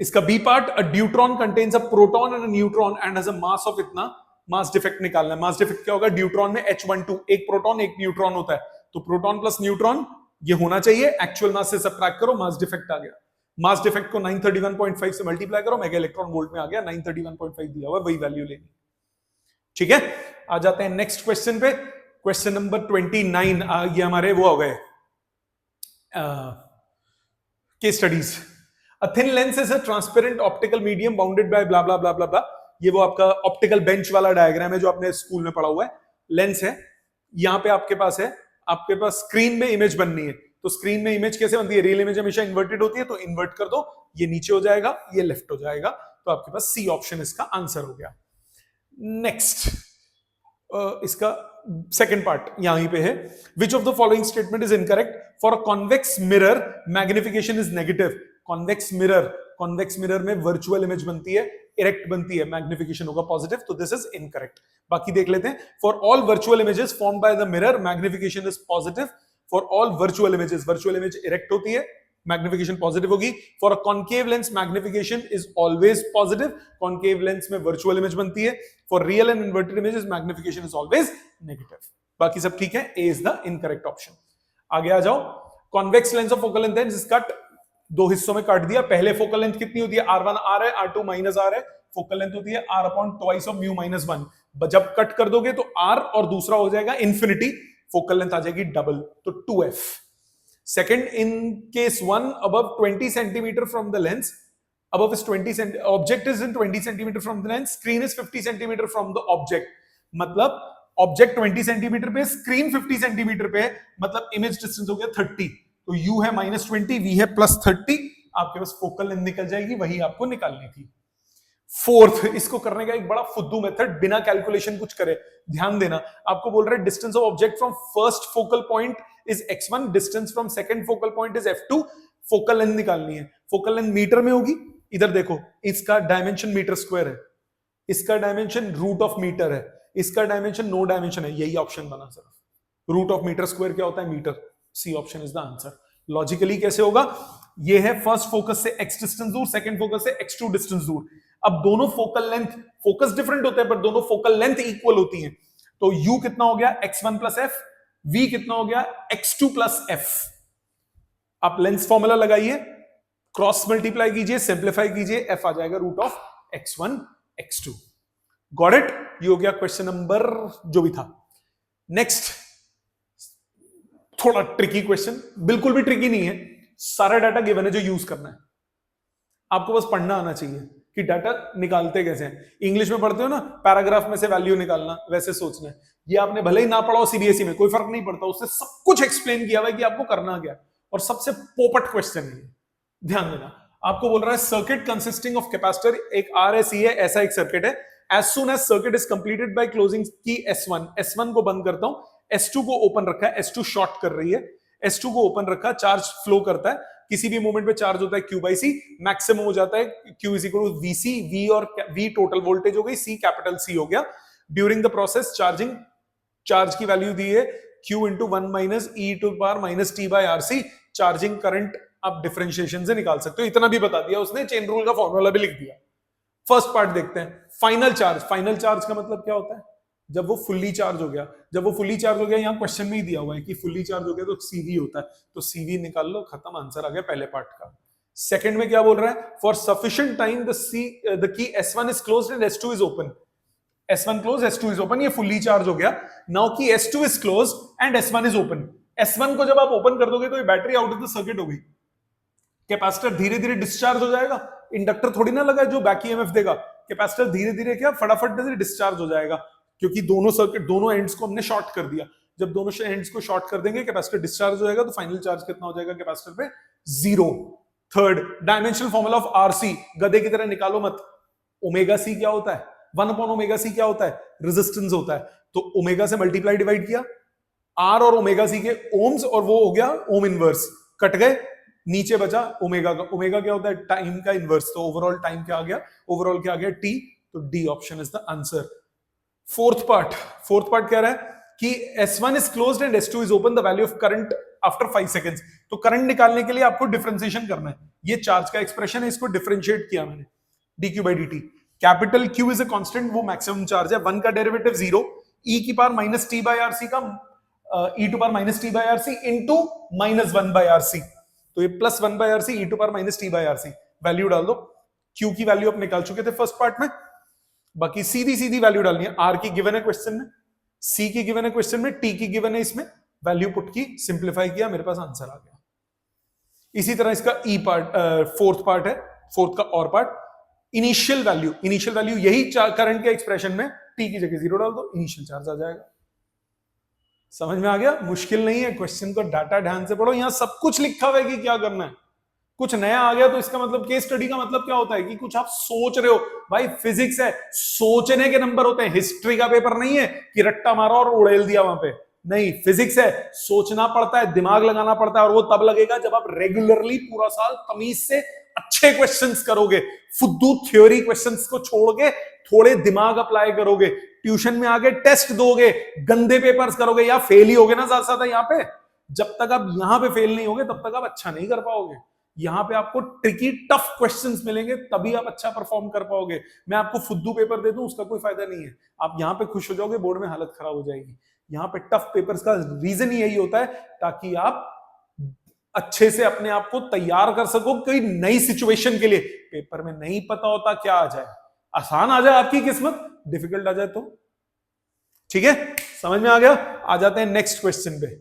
इसका B part, a deuteron contains a proton and a neutron and has a mass of इतना, mass defect निकालना है। Mass defect क्या होगा, deuteron में H12, एक proton एक neutron होता है, तो प्रोटॉन प्लस न्यूट्रॉन ये होना चाहिए, एक्चुअल मास से सबट्रैक्ट करो, मास डिफेक्ट आ गया। मास डिफेक्ट को 931.5 से मल्टीप्लाई करो, मेगा इलेक्ट्रॉन वोल्ट में आ गया, 931.5 दिया हुआ, वही वैल्यू लेनी, ठीक है। आ जाते हैं नेक्स्ट क्वेश्चन पे, क्वेश्चन नंबर 29। ये हमारे वो हो गए case studies. A thin lens is a transparent optical medium bounded by blah blah blah blah blah। ये वो आपका ऑप्टिकल बेंच वाला डायग्राम है जो आपने स्कूल में पढ़ा हुआ है। लेंस है, यहां पे आपके पास है, आपके पास स्क्रीन में इमेज बननी है, तो स्क्रीन में इमेज कैसे बनती है, रियल इमेज हमेशा इन्वर्टेड होती है, तो इन्वर्ट कर दो, ये नीचे हो जाएगा, ये लेफ्ट हो जाएगा, तो आपके पास सी ऑप्शन इसका आंसर हो गया। नेक्स्ट, इसका सेकंड पार्ट यहीं पे है। Which of the following statement is incorrect, for a convex mirror magnification is negative. Convex mirror में वर्चुअल इमेज बनती है, इरेक्ट बनती है, मैग्निफिकेशन होगा पॉजिटिव, तो दिस इज इनकरेक्ट। बाकी देख लेते हैं। For all virtual images formed by the mirror magnification is positive. For all virtual images, virtual image erect होती है, मैग्निफिकेशन पॉजिटिव होगी। For a concave lens magnification is always positive, concave lens में virtual image बनती है। For real and inverted images magnification is always negative. बाकी सब ठीक है, ए इज द इनकरेक्ट ऑप्शन। आगे आ जाओ। Convex lens of focal length is cut, 2 हिस्सों में काट दिया। पहले फोकल लेंथ कितनी होती है, R1 R है, R2 माइनस R है, फोकल लेंथ होती है R upon twice of mu minus 1। जब कट कर दोगे तो R और दूसरा हो जाएगा इन्फिनिटी, फोकल लेंथ आ जाएगी डबल, तो 2f। Second, in case 1 above 20 centimeter from the lens, above is 20 cm, object is in 20 centimeter from the lens, screen is 50 centimeter from the object। मतलब ऑब्जेक्ट 20 सेंटीमीटर पे, screen 50 centimetre पे, मतलब image distance हो गया 30, तो u है -20, v है +30, आपके पास फोकल लेंथ निकल जाएगी, वही आपको निकालनी थी। फोर्थ, इसको करने का एक बड़ा फुद्दू मेथड, बिना कैलकुलेशन कुछ करे, ध्यान देना। आपको बोल रहे distance of object from first focal point is x1, distance from second focal point is f2, focal length निकालनी है। फोकल लेंथ मीटर में होगी, इधर देखो, इसका डायमेंशन मीटर स्क्वायर है, इसका डायमेंशन रूट ऑफ मीटर है, इसका डायमेंशन नो डायमेंशन है, यही ऑप्शन बना सिर्फ। रूट ऑफ मीटर स्क्वायर क्या होता है, metre. C option is the answer. Logically कैसे होगा, ये है फर्स्ट फोकस से x डिस्टेंस दूर, सेकंड फोकस से x2 डिस्टेंस दूर। अब दोनों फोकल लेंथ, फोकस डिफरेंट होते हैं पर दोनों फोकल लेंथ इक्वल होती है, तो u कितना हो गया x1 प्लस एफ, v कितना हो गया x2 प्लस एफ। आप लेंस फॉर्मूला लगाइए, क्रॉस मल्टीप्लाई कीजिए, सिंप्लीफाई कीजिए, एफ आ जाएगा root of x1 x2। Got it? ये हो गया क्वेश्चन नंबर जो भी था। नेक्स्ट थोड़ा ट्रिकी क्वेश्चन, बिल्कुल भी ट्रिकी नहीं है, सारा डाटा गिवन है जो यूज करना है, आपको बस पढ़ना आना चाहिए कि डाटा निकालते कैसे हैं। इंग्लिश में पढ़ते हो ना, पैराग्राफ में से वैल्यू निकालना, वैसे सोचना है। ये आपने भले ही ना पढ़ा हो सीबीएसई में, कोई फर्क नहीं पड़ता, उससे सब कुछ एक्सप्लेन किया हुआ है कि आपको करना क्या, और सबसे पोपट क्वेश्चन है। ध्यान देना, आपको बोल रहा है सर्किट कंसिस्टिंग ऑफ कैपेसिटर, एक आरएसई है, ऐसा एक सर्किट है। As soon as circuit is completed by closing key S1 को बंद करता हूं, S2 को ओपन रखा है, S2 शॉर्ट कर रही है, S2 को ओपन रखा, चार्ज फ्लो करता है, किसी भी मोमेंट पे चार्ज होता है Q बाई सी, मैक्सिमम हो जाता है Q is equal to VC, V और V टोटल वोल्टेज हो गई, C कैपिटल C हो गया। During the process charging, charge की वैल्यू दी है Q into 1 minus E to power minus T by RC। Charging current आप डिफरेंशिएशन से निकाल सकते हो, इतना भी बता दिया उसने, चेन रूल का फॉर्मूला भी लिख दिया। फर्स्ट पार्ट देखते हैं, फाइनल चार्ज। फाइनल चार्ज का मतलब क्या होता है? जब वो फुल्ली चार्ज हो गया, जब वो फुल्ली चार्ज हो गया, यहाँ क्वेश्चन में ही दिया हुआ है कि फुल्ली चार्ज हो गया तो CV होता है, तो CV निकाल लो, खत्म, आंसर आ गया पहले पार्ट का। सेकंड में क्या बोल रहा है? For sufficient time the key S1 is closed end S2 is open. S1 close, S2 is open, ये फुल्ली चार्ज हो गया। नाउ की S2 is closed end S1 is open. S1 को जब आप ओपन कर दोगे तो ये battery out of the circuit हो गई, कैपेसिटर धीरे धीरे डिस्चार्ज हो जाएगा। इंडक्टर थोड़ी ना लगा जो बैक ईएमएफ देगा, कैपेसिटर धीरे धीरे क्या फटाफट से डिस्चार्ज हो जाएगा, क्योंकि दोनों सर्किट, दोनों एंड्स को हमने शॉर्ट कर दिया। जब दोनों एंड्स को शॉर्ट कर देंगे, कैपेसिटर डिस्चार्ज हो जाएगा, तो फाइनल चार्ज कितना हो जाएगा कैपेसिटर पे? 0। Third, dimensional formula of RC, गधे की तरह निकालो मत। ओमेगा सी क्या होता है? 1 अपॉन ओमेगा सी क्या होता है? रेजिस्टेंस होता है। तो ओमेगा से मल्टीप्लाई डिवाइड किया, आर और ओमेगा सी के ओम्स, और वो हो गया ओम इनवर्स, कट गए, नीचे बचा ओमेगा का। ओमेगा क्या होता है? टाइम का इनवर्स। तो ओवरऑल टाइम क्या आ गया? ओवरऑल क्या आ गया? टी। तो D option is the answer. Fourth part कह रहा है कि S1 is closed and S2 is open, the value of current after 5 seconds। तो करंट निकालने के लिए आपको डिफरेंशिएशन करना है। ये चार्ज का एक्सप्रेशन है, इसको डिफरेंशिएट किया मैंने, dq by dt। Capital Q is a constant, वो मैक्सिमम चार्ज है, 1 का डेरिवेटिव 0, e की power minus T by RC का e to power minus T by RC into minus 1 by RC. तो ये plus 1 by RC e to power minus T by RC. Value डाल दो, Q की value आप निकाल चुके थे फर्स्ट पार्ट में, बाकी सीधी सीधी वैल्यू डालनी है। R की गिवन है क्वेश्चन में, C की गिवन है क्वेश्चन में, T की गिवन है इसमें, वैल्यू पुट की, सिंप्लीफाई किया, मेरे पास आंसर आ गया। इसी तरह इसका E पार्ट, फोर्थ पार्ट है, फोर्थ का और पार्ट, इनिशियल वैल्यू यही करंट के एक्सप्रेशन में T की जगह 0 डाल दो, इनिशियल चार्ज आ जाएगा। समझ में आ गया? मुश्किल नहीं है, क्वेश्चन को डाटा ध्यान से पढ़ो, यहां सब कुछ लिखा हुआ है कि क्या करना है। कुछ नया आ गया तो इसका मतलब, केस स्टडी का मतलब क्या होता है कि कुछ आप सोच रहे हो। भाई फिजिक्स है, सोचने के नंबर होते हैं, हिस्ट्री का पेपर नहीं है कि रट्टा मारा और उड़ेल दिया वहां पे। नहीं, फिजिक्स है, सोचना पड़ता है, दिमाग लगाना पड़ता है, और वो तब लगेगा जब आप रेगुलरली पूरा साल तमीज से अच्छे क्वेश्चंस करोगे, फुद्दू थ्योरी क्वेश्चंस को छोड़ के थोड़े दिमाग अप्लाई करोगे, ट्यूशन में आगे टेस्ट दोगे, गंदे पेपर्स करोगे, या फेल ही होगे ना ज्यादा ज्यादा यहाँ पे। जब तक आप यहाँ पे फेल नहीं होगे तब तक आप अच्छा नहीं कर पाओगे। यहाँ पे आपको ट्रिकी टफ क्वेश्चंस मिलेंगे, तभी आप अच्छा परफॉर्म कर पाओगे। मैं आपको फुद्दू पेपर दे दूं उसका कोई फायदा नहीं है, आप यहाँ पे खुश हो जाओगे, बोर्ड में हालत खराब हो जाएगी। यहाँ पे टफ पेपर्स का रीजन ही यही होता है, ताकि आप अच्छे से अपने आप को तैयार कर सको कोई नई सिचुएशन के लिए। पेपर में नहीं पता होता क्या आ जाए, आसान आ जाए आपकी किस्मत, डिफिकल्ट आ जाए तो। ठीक है, समझ में आ गया? आ जाते हैं नेक्स्ट क्वेश्चन पे।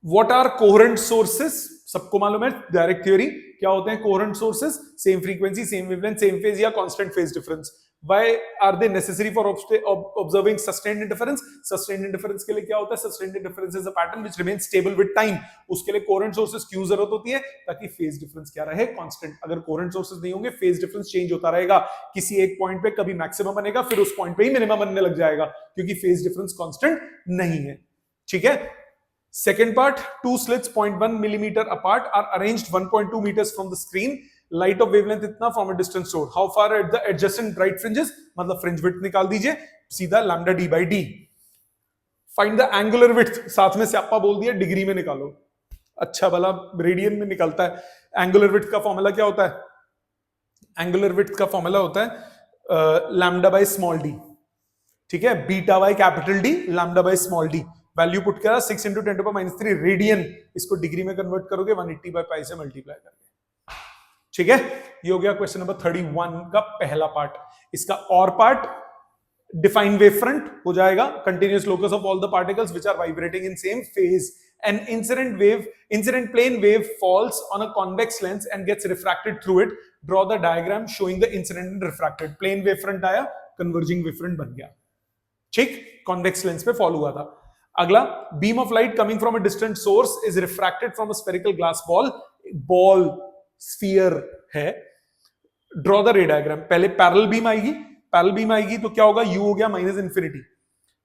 What are coherent sources? सबको मालूम है डायरेक्ट थ्योरी क्या होते हैं coherent sources? Same frequency, same wavelength, same phase या constant phase difference. Why are they necessary for observing sustained interference? Sustained interference के लिए क्या होता है? Sustained interference is a pattern which remains stable with time. उसके लिए coherent sources क्यों जरूरत होती है? ताकि फेज डिफरेंस क्या रहे? कांस्टेंट। अगर कोहेरेंट सोर्सेस नहीं होंगे, फेज डिफरेंस चेंज होता रहेगा, किसी एक पॉइंट पे कभी मैक्सिमम बनेगा, फिर उस पॉइंट पे ही मिनिमम बनने लग जाएगा, क्योंकि फेज डिफरेंस कांस्टेंट नहीं है। ठीक है। Second part, two slits 0.1 millimeter apart are arranged 1.2 meters from the screen. Light of wavelength इतना from a distance source. How far at the adjacent bright fringes? मतलब fringe width निकाल दीजिए, सीधा lambda d by d. Find the angular width, साथ में स्यापा बोल दिया, डिग्री में निकालो। अच्छा भला रेडियन में निकलता है। Angular width का फॉर्मूला क्या होता है? एंगुलर विड्थ का फॉर्मूला होता है लैम्डा बाय स्मॉल डी, ठीक है, beta by capital D, lambda by small D. Value put करा 6 × 10⁻³ रेडियन, इसको डिग्री में कन्वर्ट करोगे 180/π से मल्टीप्लाई करके, ठीक है। ये हो गया क्वेश्चन नंबर 31 का पहला पार्ट। इसका और पार्ट डिफाइन वेव फ्रंट हो जाएगा, continuous locus of all the particles which are vibrating in same phase, an incident plane wave falls on a convex lens and gets refracted through it. Draw the diagram showing the incident and refracted plane wave front आया, converging wave front बन गया, ठीक, convex lens पे fall हुआ था। अगला, beam of light coming from a distant source is refracted from a spherical glass ball sphere है। Draw the ray diagram। पहले पैरेलल बीम आएगी तो क्या होगा, u हो गया माइनस इंफिनिटी,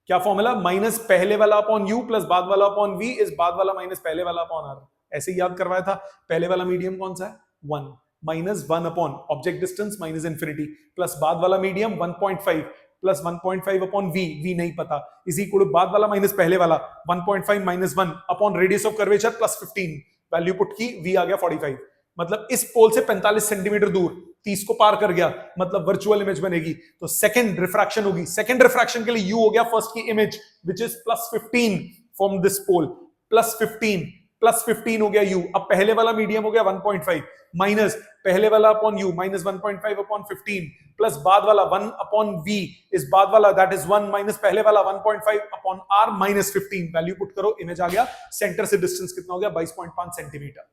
क्या फॉर्मूला, माइनस पहले वाला अपॉन यू प्लस बाद वाला अपॉन वी इस बाद वाला माइनस पहले वाला अपॉन आर, ऐसे ही याद करवाया था। पहले वाला मीडियम कौन सा है, 1 minus 1 upon object distance minus infinity, plus बाद वाला मीडियम 1.5 प्लस 1.5 अपॉन वी नहीं पता, इज इक्वल टू बाद वाला माइनस पहले वाला 1.5 minus 1 upon radius of curvature plus 15, value put की, वी आ गया 45, मतलब इस पोल से 45 सेंटीमीटर दूर 30 को पार कर गया, मतलब वर्चुअल इमेज बनेगी, तो सेकंड रिफ्रैक्शन होगी। सेकंड रिफ्रैक्शन के लिए यू हो गया फर्स्ट की image which is +15 from this pole, +15 हो गया यू। अब पहले वाला मीडियम हो गया 1.5 माइनस पहले वाला upon you minus 1.5 upon 15 plus बाद वाला 1 अपॉन वी इस बाद वाला दैट इज 1 माइनस पहले वाला 1.5 upon R minus 15, value put करो, इमेज आ गया। सेंटर से डिस्टेंस कितना हो गया, 22.5 सेंटीमीटर।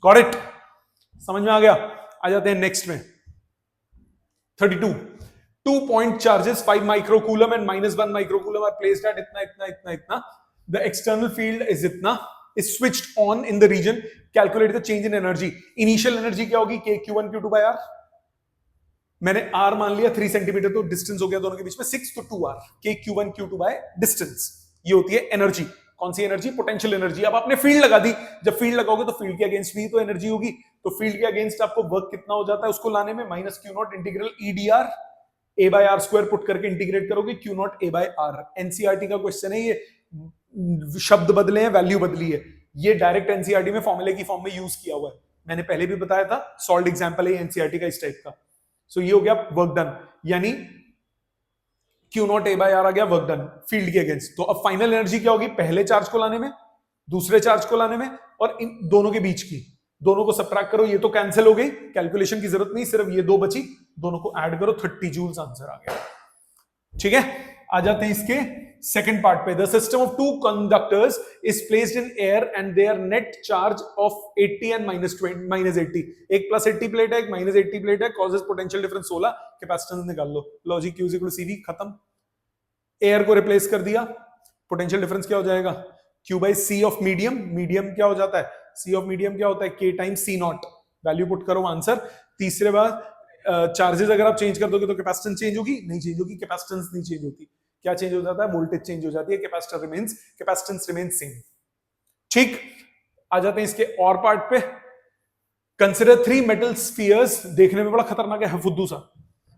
गॉट इट, समझ में आ गया। आ जाते हैं नेक्स्ट में 32। 2 point charges 5 microcoulomb and -1 microcoulomb are placed at इतना। The external field is इतना, is switched on in the region. Calculate the change in energy. Initial energy क्या होगी, K Q1 Q2 by R। मैंने R मान लिया 3 centimetre, तो distance हो गया दोनों के बीच में 6 तो 2R, K Q1 Q2 by distance. ये होती है एनर्जी। कौन सी एनर्जी, पोटेंशियल एनर्जी। अब आपने फील्ड लगा दी, जब फील्ड लगाओगे तो फील्ड के अगेंस्ट भी तो एनर्जी होगी, तो फील्ड के अगेंस्ट आपको वर्क कितना हो जाता है उसको लाने में, -Q0 integral EdR A/R² put करके इंटीग्रेट करोगे, Q0 A/R। एनसीईआरटी का क्वेश्चन है ये, शब्द बदले हैं, वैल्यू बदली है, ये डायरेक्ट एनसीईआरटी में फॉर्मूले की फॉर्म में यूज किया हुआ है, मैंने पहले भी बताया था, सॉल्व एग्जांपल है एनसीईआरटी का इस टाइप का। सो ये हो गया वर्क डन, यानी Q0 A/R आ गया वर्क डन फील्ड के अगेंस्ट। तो अब फाइनल एनर्जी क्या होगी, पहले चार्ज को लाने में, दूसरे चार्ज को लाने में, और इन दोनों के बीच की, दोनों को सब्ट्रैक्ट करो, ये तो कैंसिल हो गई, कैलकुलेशन की जरूरत नहीं, सिर्फ ये दो बची, दोनों को ऐड करो, 30 जूल्स आंसर आ गया। ठीक है, आ जाते हैं इसके सेकंड पार्ट पे। The system of 2 conductors is placed in air and there net charge of 80 and -80। एक +80 प्लेट है, एक -80 प्लेट है, कॉजेस पोटेंशियल डिफरेंस 16, कैपेसिटेंस निकाल लो, लॉजिक Q = CV, खत्म। एयर को रिप्लेस कर दिया, पोटेंशियल डिफरेंस क्या हो जाएगा, Q/C ऑफ मीडियम, मीडियम क्या हो जाता है, C ऑफ मीडियम क्या होता है, K × C0, वैल्यू पुट करो, आंसर। तीसरे बार चार्जेस अगर आप चेंज कर दोगे तो कैपेसिटेंस चेंज होगी, नहीं चेंज होगी, कैपेसिटेंस नहीं चेंज होती, क्या चेंज हो जाता है, वोल्टेज चेंज हो जाती है, कैपेसिटेंस रिमेन्स सेम। ठीक, आ जाते हैं इसके और पार्ट पे। कंसिडर 3 मेटल स्फीयर्स, देखने में बड़ा खतरनाक है, फुद्दू सा।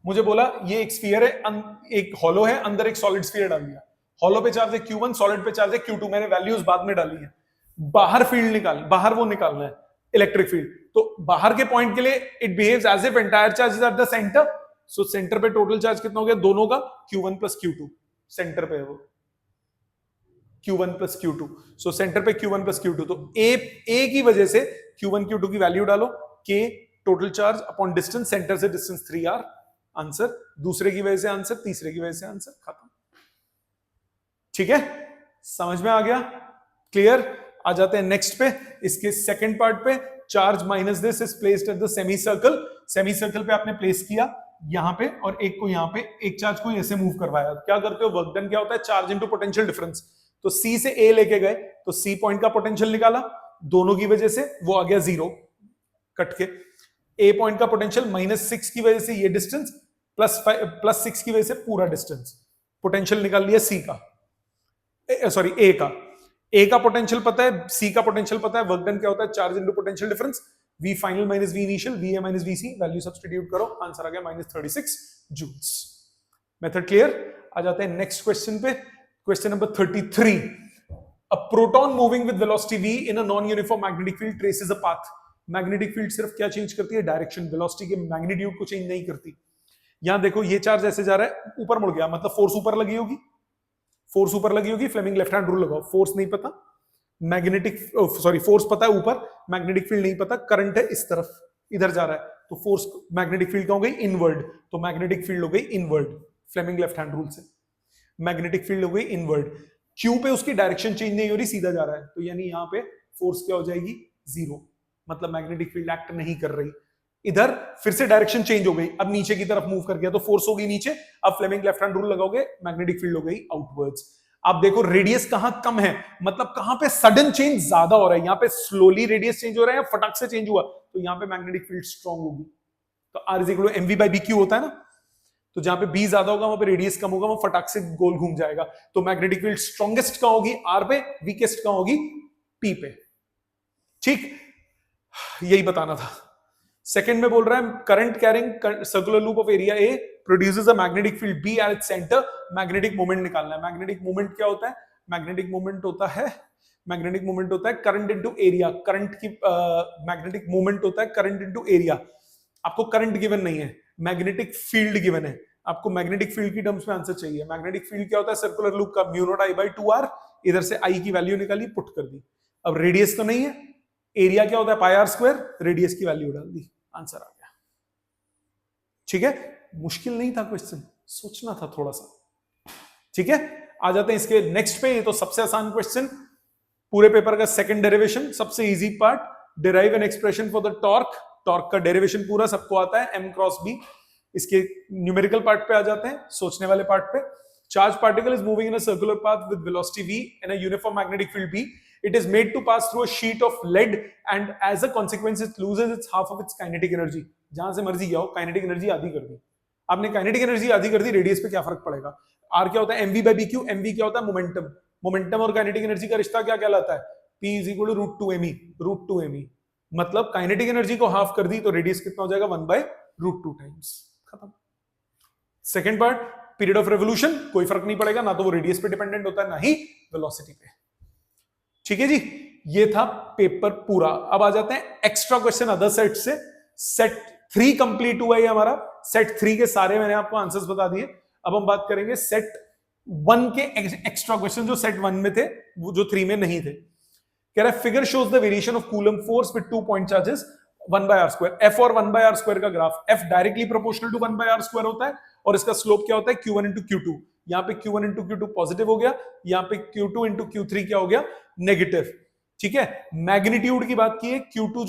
मुझे बोला ये एक स्फीयर है, एक हॉलो है, अंदर एक सॉलिड स्फीयर डाल दिया, हॉलो पे चार्ज है Q1, सॉलिड पे चार्ज है Q2, मैंने वैल्यूज बाद में डाली है। बाहर फील्ड निकाल, बाहर वो निकालना है, इलेक्ट्रिक फील्ड। तो बाहर के पॉइंट के लिए it behaves as if entire charge is at the centre. So centre पे टोटल चार्ज कितना हो गया, दोनों का Q1 + Q2, सेंटर पे है वो Q1 + Q2। सो सेंटर पे Q1 + Q2, तो A की वजह से Q1 Q2 की वैल्यू डालो, K total charge upon distance, centre से डिस्टेंस 3R, आंसर। दूसरे की वजह से आंसर, तीसरे की वजह से आंसर, खत्म। ठीक है, समझ में आ गया, क्लियर। आ जाते हैं नेक्स्ट पे, इसके सेकंड पार्ट पे। Charge minus this is placed at the semi circle, semi circle पे आपने प्लेस किया यहां पे, और एक को यहां पे, एक चार्ज को ऐसे मूव करवाया। क्या करते हो, वर्क डन क्या होता है, चार्ज इनटू पोटेंशियल डिफरेंस। तो C से A लेके गए, तो C पॉइंट का पोटेंशियल निकाला, दोनों की वजह से वो आ गया 0 कट के। A पॉइंट का पोटेंशियल -6 की वजह से ये डिस्टेंस, +6 की वजह से पूरा डिस्टेंस, पोटेंशियल निकाल लिया C का, सॉरी A का। A का पोटेंशियल पता है, C का पोटेंशियल पता है, वर्क डन क्या होता है, charge into potential difference, V final - V initial, VA - VC, value substitute करो, आंसर आ गया -36 जूल्स। Method clear. आ जाते हैं नेक्स्ट क्वेश्चन पे, question number 33। A proton moving with velocity v in a non-uniform magnetic field traces a path. Magnetic field सिर्फ क्या change करती है, डायरेक्शन, वेलोसिटी के मैग्नीट्यूड को चेंज नहीं करती। यहां देखो ये चार्ज ऐसे जा रहा है, ऊपर मुड़ गया, मतलब फोर्स ऊपर लगी होगी, फोर्स ऊपर लगी होगी, फ्लेमिंग लेफ्ट हैंड रूल लगाओ, फोर्स नहीं पता, मैग्नेटिक सॉरी फोर्स पता है ऊपर, मैग्नेटिक फील्ड नहीं पता, करंट है इस तरफ इधर जा रहा है, तो फोर्स मैग्नेटिक फील्ड का हो गई इनवर्ड, तो मैग्नेटिक फील्ड हो गई inward, Fleming left hand rule से मैग्नेटिक फील्ड हो गई इनवर्ड। क्यू पे उसकी डायरेक्शन चेंज नहीं हो रही, सीधा जा रहा है, तो यानी यहां पे फोर्स क्या हो जाएगी, जीरो, मतलब मैग्नेटिक फील्ड एक्ट नहीं कर रही। इधर फिर से डायरेक्शन चेंज हो गई, अब नीचे की तरफ मूव कर गया, तो फोर्स हो गई नीचे, अब फ्लेमिंग लेफ्ट हैंड रूल लगाओगे, मैग्नेटिक फील्ड हो गई आउटवर्ड्स। आप देखो रेडियस कहां कम है, मतलब कहां पे सडन चेंज ज्यादा हो रहा है, यहाँ पे स्लोली रेडियस चेंज हो रहा है या फटाक से चेंज हुआ, तो यहाँ पे मैग्नेटिक फील्ड स्ट्रॉन्ग होगी। तो R is equal to MV by B Q होता है ना, तो जहां पे बी ज्यादा होगा वहां पे रेडियस कम होगा, वो फटाक से गोल घूम जाएगा, तो मैग्नेटिक फील्ड स्ट्रॉन्गेस्ट कहां होगी, आर पे, वीकेस्ट कहां होगी, पी पे। ठीक, यही बताना था। सेकंड में बोल रहा है current carrying circular loop of area A produces a magnetic field B at its centre, magnetic moment निकालना है। मैग्नेटिक मोमेंट क्या होता है, मैग्नेटिक मोमेंट होता है, मैग्नेटिक मोमेंट होता है करंट इनटू एरिया, करंट की मैग्नेटिक मोमेंट होता है करंट इनटू एरिया। आपको करंट गिवन नहीं है, मैग्नेटिक फील्ड गिवन है, आपको मैग्नेटिक फील्ड की टर्म्स में आंसर चाहिए। मैग्नेटिक फील्ड क्या होता है, सर्कुलर लूप का mu naught I by 2r, इधर से आई की वैल्यू निकाली, पुट कर दी। अब रेडियस तो नहीं है, एरिया क्या होता है, पाई आर स्क्वायर, रेडियस की वैल्यू डाल दी, आंसर आ गया। ठीक है, मुश्किल नहीं था क्वेश्चन, सोचना था थोड़ा सा। ठीक है, आ जाते हैं इसके नेक्स्ट पे, ये तो सबसे आसान क्वेश्चन पूरे पेपर का, सेकंड डेरिवेशन, सबसे easy part, derive an expression for the torque. Torque का डेरिवेशन पूरा सबको आता है, m क्रॉस b। इसके न्यूमेरिकल पार्ट पे आ जाते हैं, सोचने वाले पार्ट पे। Charge particle is moving in a circular path with velocity v and a uniform magnetic field b. It is made to pass through a sheet of lead and as a consequence it loses its half of its kinetic energy. जहां से मर्जी गया हो, kinetic energy आधी कर दी आपने, kinetic energy आधी कर दी, रेडियस पे क्या फर्क पड़ेगा। r क्या होता है, mv by bq, mv क्या होता है, मोमेंटम। मोमेंटम और काइनेटिक एनर्जी का रिश्ता क्या कहलाता है, p is equal to root two me, root two me। मतलब काइनेटिक एनर्जी को हाफ कर दी तो रेडियस कितना हो जाएगा, 1 by रूट टू टाइम्स, खत्म। Second part, period of revolution, कोई फर्क नहीं पड़ेगा, ना तो वो रेडियस पे डिपेंडेंट होता है ना ही वेलोसिटी पे। ठीक है जी, ये था पेपर पूरा। अब आ जाते हैं एक्स्ट्रा क्वेश्चन अदर सेट से। सेट 3 कंप्लीट हुआ है हमारा, सेट 3 के सारे मैंने आपको आंसर्स बता दिए। अब हम बात करेंगे सेट 1 के एक्स्ट्रा क्वेश्चन, जो सेट 1 में थे, वो जो 3 में नहीं थे। कह रहा है figure shows the variation of Coulomb force with 2 point charges 1 by r square. f और 1 by r स्क्वायर का graph, f directly proportional to 1 by r square होता है, और इसका स्लोप क्या होता है, q1 into q2। यहाँ पे q1 into q2 पॉजिटिव हो गया, यहाँ पे q2 into q3 क्या हो गया, नेगेटिव। ठीक है, मैग्नीट्यूड की बात की है, q2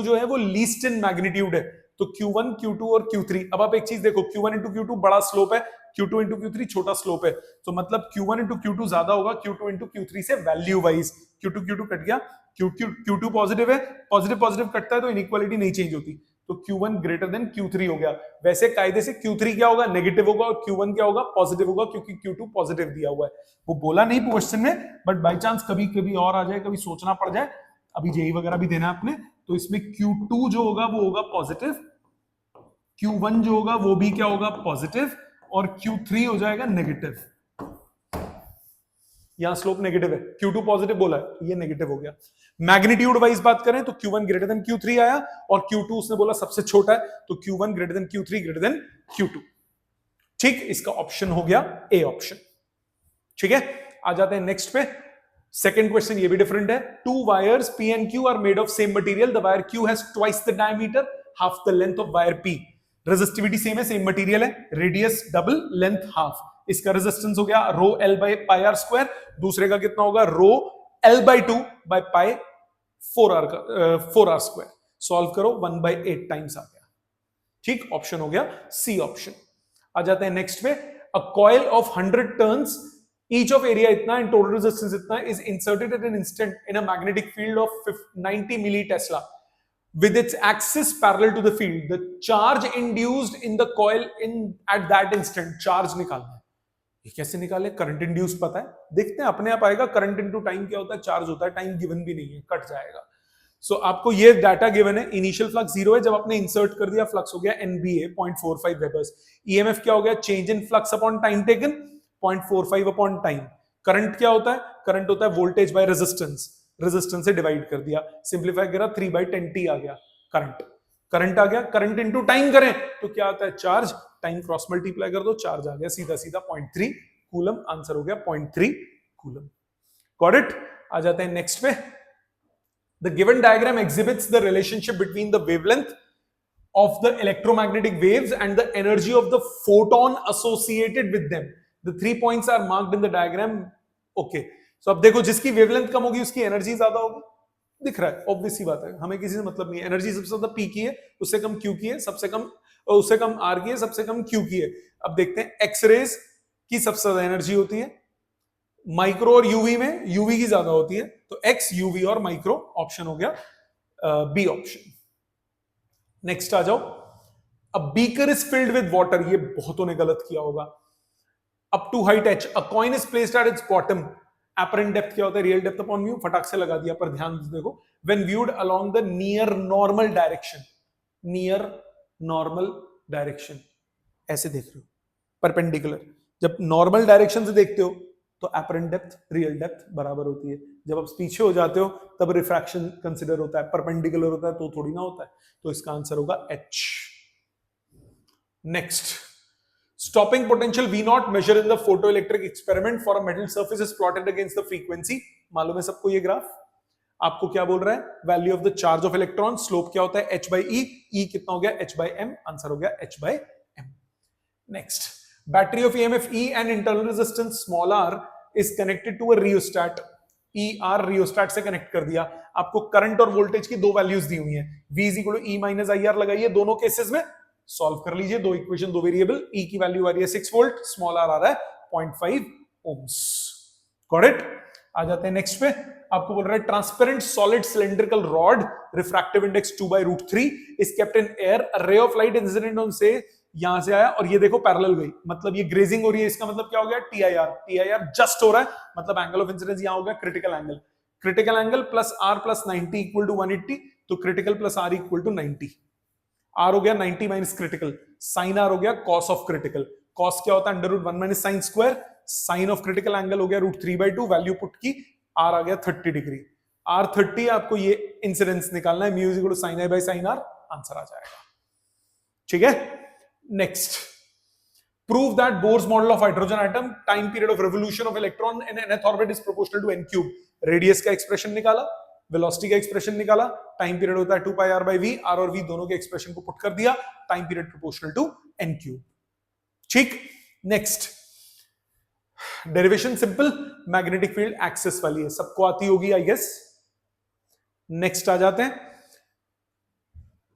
जो है वो लीस्ट इन मैग्नीट्यूड है, तो q1, q2 और q3। अब आप एक चीज देखो, q1 into q2 बड़ा स्लोप है, q2 into q3 छोटा स्लोप है, तो मतलब q1 into q2 ज्यादा होगा q2 into q3 से वैल्यू वाइज। q2 कट गया, q2 पॉजिटिव है, पॉजिटिव पॉजिटिव कटता है तो इनइक्वालिटी नहीं चेंज होती, तो q1 ग्रेटर देन q3 हो गया। वैसे कायदे से q3 क्या होगा, नेगेटिव होगा, और q1 क्या होगा, पॉजिटिव होगा, क्योंकि q2 पॉजिटिव दिया हुआ है। वो बोला नहीं क्वेश्चन में, बट बाई चांस कभी कभी और आ जाए, कभी सोचना पड़ जाए, अभी जेई वगैरह भी देना है आपने, तो इसमें q2 जो होगा वो होगा पॉजिटिव, q1 जो होगा वो भी क्या होगा, पॉजिटिव, और q3 हो जाएगा नेगेटिव। यहां स्लोप नेगेटिव है, q2 पॉजिटिव बोला है, ये नेगेटिव हो गया। मैग्नीट्यूड वाइज बात करें तो q1 ग्रेटर देन q3 आया, और q2 उसने बोला सबसे छोटा है, तो q1 greater than q3 greater than q2। ठीक, इसका ऑप्शन हो गया ए ऑप्शन। ठीक है, आ जाते हैं नेक्स्ट पे। सेकंड क्वेश्चन ये भी डिफरेंट है। 2 wires p and q are made of same material. The wire q has twice the diameter, half the length of wire p. Resistivity same है, सेम मटेरियल है, रेडियस डबल, लेंथ हाफ। इसका resistance हो गया rho L by pi R square, दूसरे का कितना होगा, rho L by 2 बाई पाई 4 आर स्क्वायर। सॉल्व करो, 1 बाई 8 टाइम्स आ गया। ठीक, ऑप्शन हो गया सी ऑप्शन। आ जाते हैं नेक्स्ट पे। अ coil of 100 turns, each of area इतना and total resistance इतना, is inserted at an instant in a magnetic field of 90 millitesla with its axis parallel to the field. The charge induced in the coil at that instant, charge निकालना है। ये कैसे निकाले, current induced पता है, देखते हैं अपने आप आएगा। करंट इनटू टाइम क्या होता है, चार्ज होता है, टाइम गिवन भी नहीं है, कट जाएगा। सो आपको ये डाटा गिवन है, इनिशियल फ्लक्स 0 है, जब आपने इंसर्ट कर दिया फ्लक्स हो गया NBA 0.45 वेबर्स। EMF क्या हो गया, change in flux upon time taken 0.45 upon time. Current क्या होता है, करंट होता है वोल्टेज बाय रेजिस्टेंस, रेजिस्टेंस से डिवाइड कर दिया, सिंप्लीफाई करा 3/10t आ गया करंट आ गया। करंट इनटू टाइम करें तो क्या आता है चार्ज, टाइम क्रॉस मल्टीप्लाई कर दो, चार्ज आ गया सीधा सीधा 0.3 कूलम, आंसर हो गया 0.3 कूलम। Got it. आ जाते हैं नेक्स्ट पे। The given diagram exhibits the relationship between the wavelength of the electromagnetic waves and the energy of the photon associated with them. The 3 points are marked in the diagram. Okay, so अब देखो जिसकी wavelength कम होगी उसकी energy ज्यादा होगी, दिख रहा है, ऑब्वियस सी बात है, हमें किसी से मतलब नहीं है। एनर्जी सबसे ज्यादा पी की है, उससे कम क्यू की है, उससे कम आर की है, सबसे कम क्यू की है। अब देखते हैं एक्सरेज की सबसे ज्यादा एनर्जी होती है, माइक्रो और यूवी में यूवी की ज्यादा होती है, तो एक्स यूवी और माइक्रो ऑप्शन हो गया बी ऑप्शन। नेक्स्ट आ जाओ। A beaker is filled with water, ये बहुतों ने गलत किया होगा। Up to height h, a coin is placed at its bottom, apparent depth क्या होता है, रियल डेप्थ अपॉन म्यू, फटाक से लगा दिया, पर ध्यान से देखो, when viewed along the near normal direction, near normal direction, ऐसे देख रहे हो परपेंडिकुलर, जब नॉर्मल डायरेक्शन से देखते हो तो एपरेंट डेप्थ रियल डेप्थ बराबर होती है, जब आप पीछे हो जाते हो तब रिफ्रैक्शन कंसिडर होता है, परपेंडिकुलर होता है तो थोड़ी ना होता है, तो इसका आंसर होगा H। Next, stopping potential V naught measure in the photoelectric experiment for a metal surface is plotted against the frequency. मालूम है सबको ये ग्राफ, आपको क्या बोल रहा है, value of the charge of electron, slope क्या होता है h/e, e कितना हो गया h/m, आंसर हो गया h/m। Next, battery of EMF E and internal resistance small r is connected to a rheostat, ER rheostat से कनेक्ट कर दिया, आपको करंट और वोल्टेज की दो वैल्यूज दी हुई हैं, V is equal to E minus IR लगाइए, दोनों केसेस में सॉल्व कर लीजिए, दो इक्वेशन दो वेरिएबल, E की वैल्यू आ रही है 6 वोल्ट, स्मॉल r आ रहा है 0.5 ohms। Got it. आ जाते हैं नेक्स्ट पे, आपको बोल रहा है transparent solid cylindrical rod, refractive index 2/√3 is kept in air, a ray of light incident on से यहां से आया और ये देखो पैरेलल गई, मतलब ये ग्रेजिंग हो रही है, इसका मतलब क्या हो गया TIR जस्ट हो रहा है, मतलब एंगल ऑफ इंसिडेंस यहां हो गया critical angle plus r plus 90 equal to 180, तो critical plus r equal to 90, r हो गया 90 माइनस क्रिटिकल, साइन r हो गया कॉस ऑफ क्रिटिकल, कॉस क्या होता है √1 minus sine square, sine of critical angle हो गया √3/2, वैल्यू पुट की, r आ गया 30 डिग्री, r 30, आपको ये इंसिडेंस निकालना है, mu is equal to sin i by sin r, answer आ जाएगा। ठीक है। Next, prove that Bohr's model of hydrogen atom, time period of revolution of electron in nth orbit is proportional to n cube। Radius का expression निकाला, velocity का expression निकाला, time period होता है 2πr/v, r और v दोनों के expression को पुट कर दिया, time period proportional to n cube. ठीक। Next, derivation simple, magnetic field axis वाली है, सबको आती होगी आई गेस। नेक्स्ट आ जाते हैं,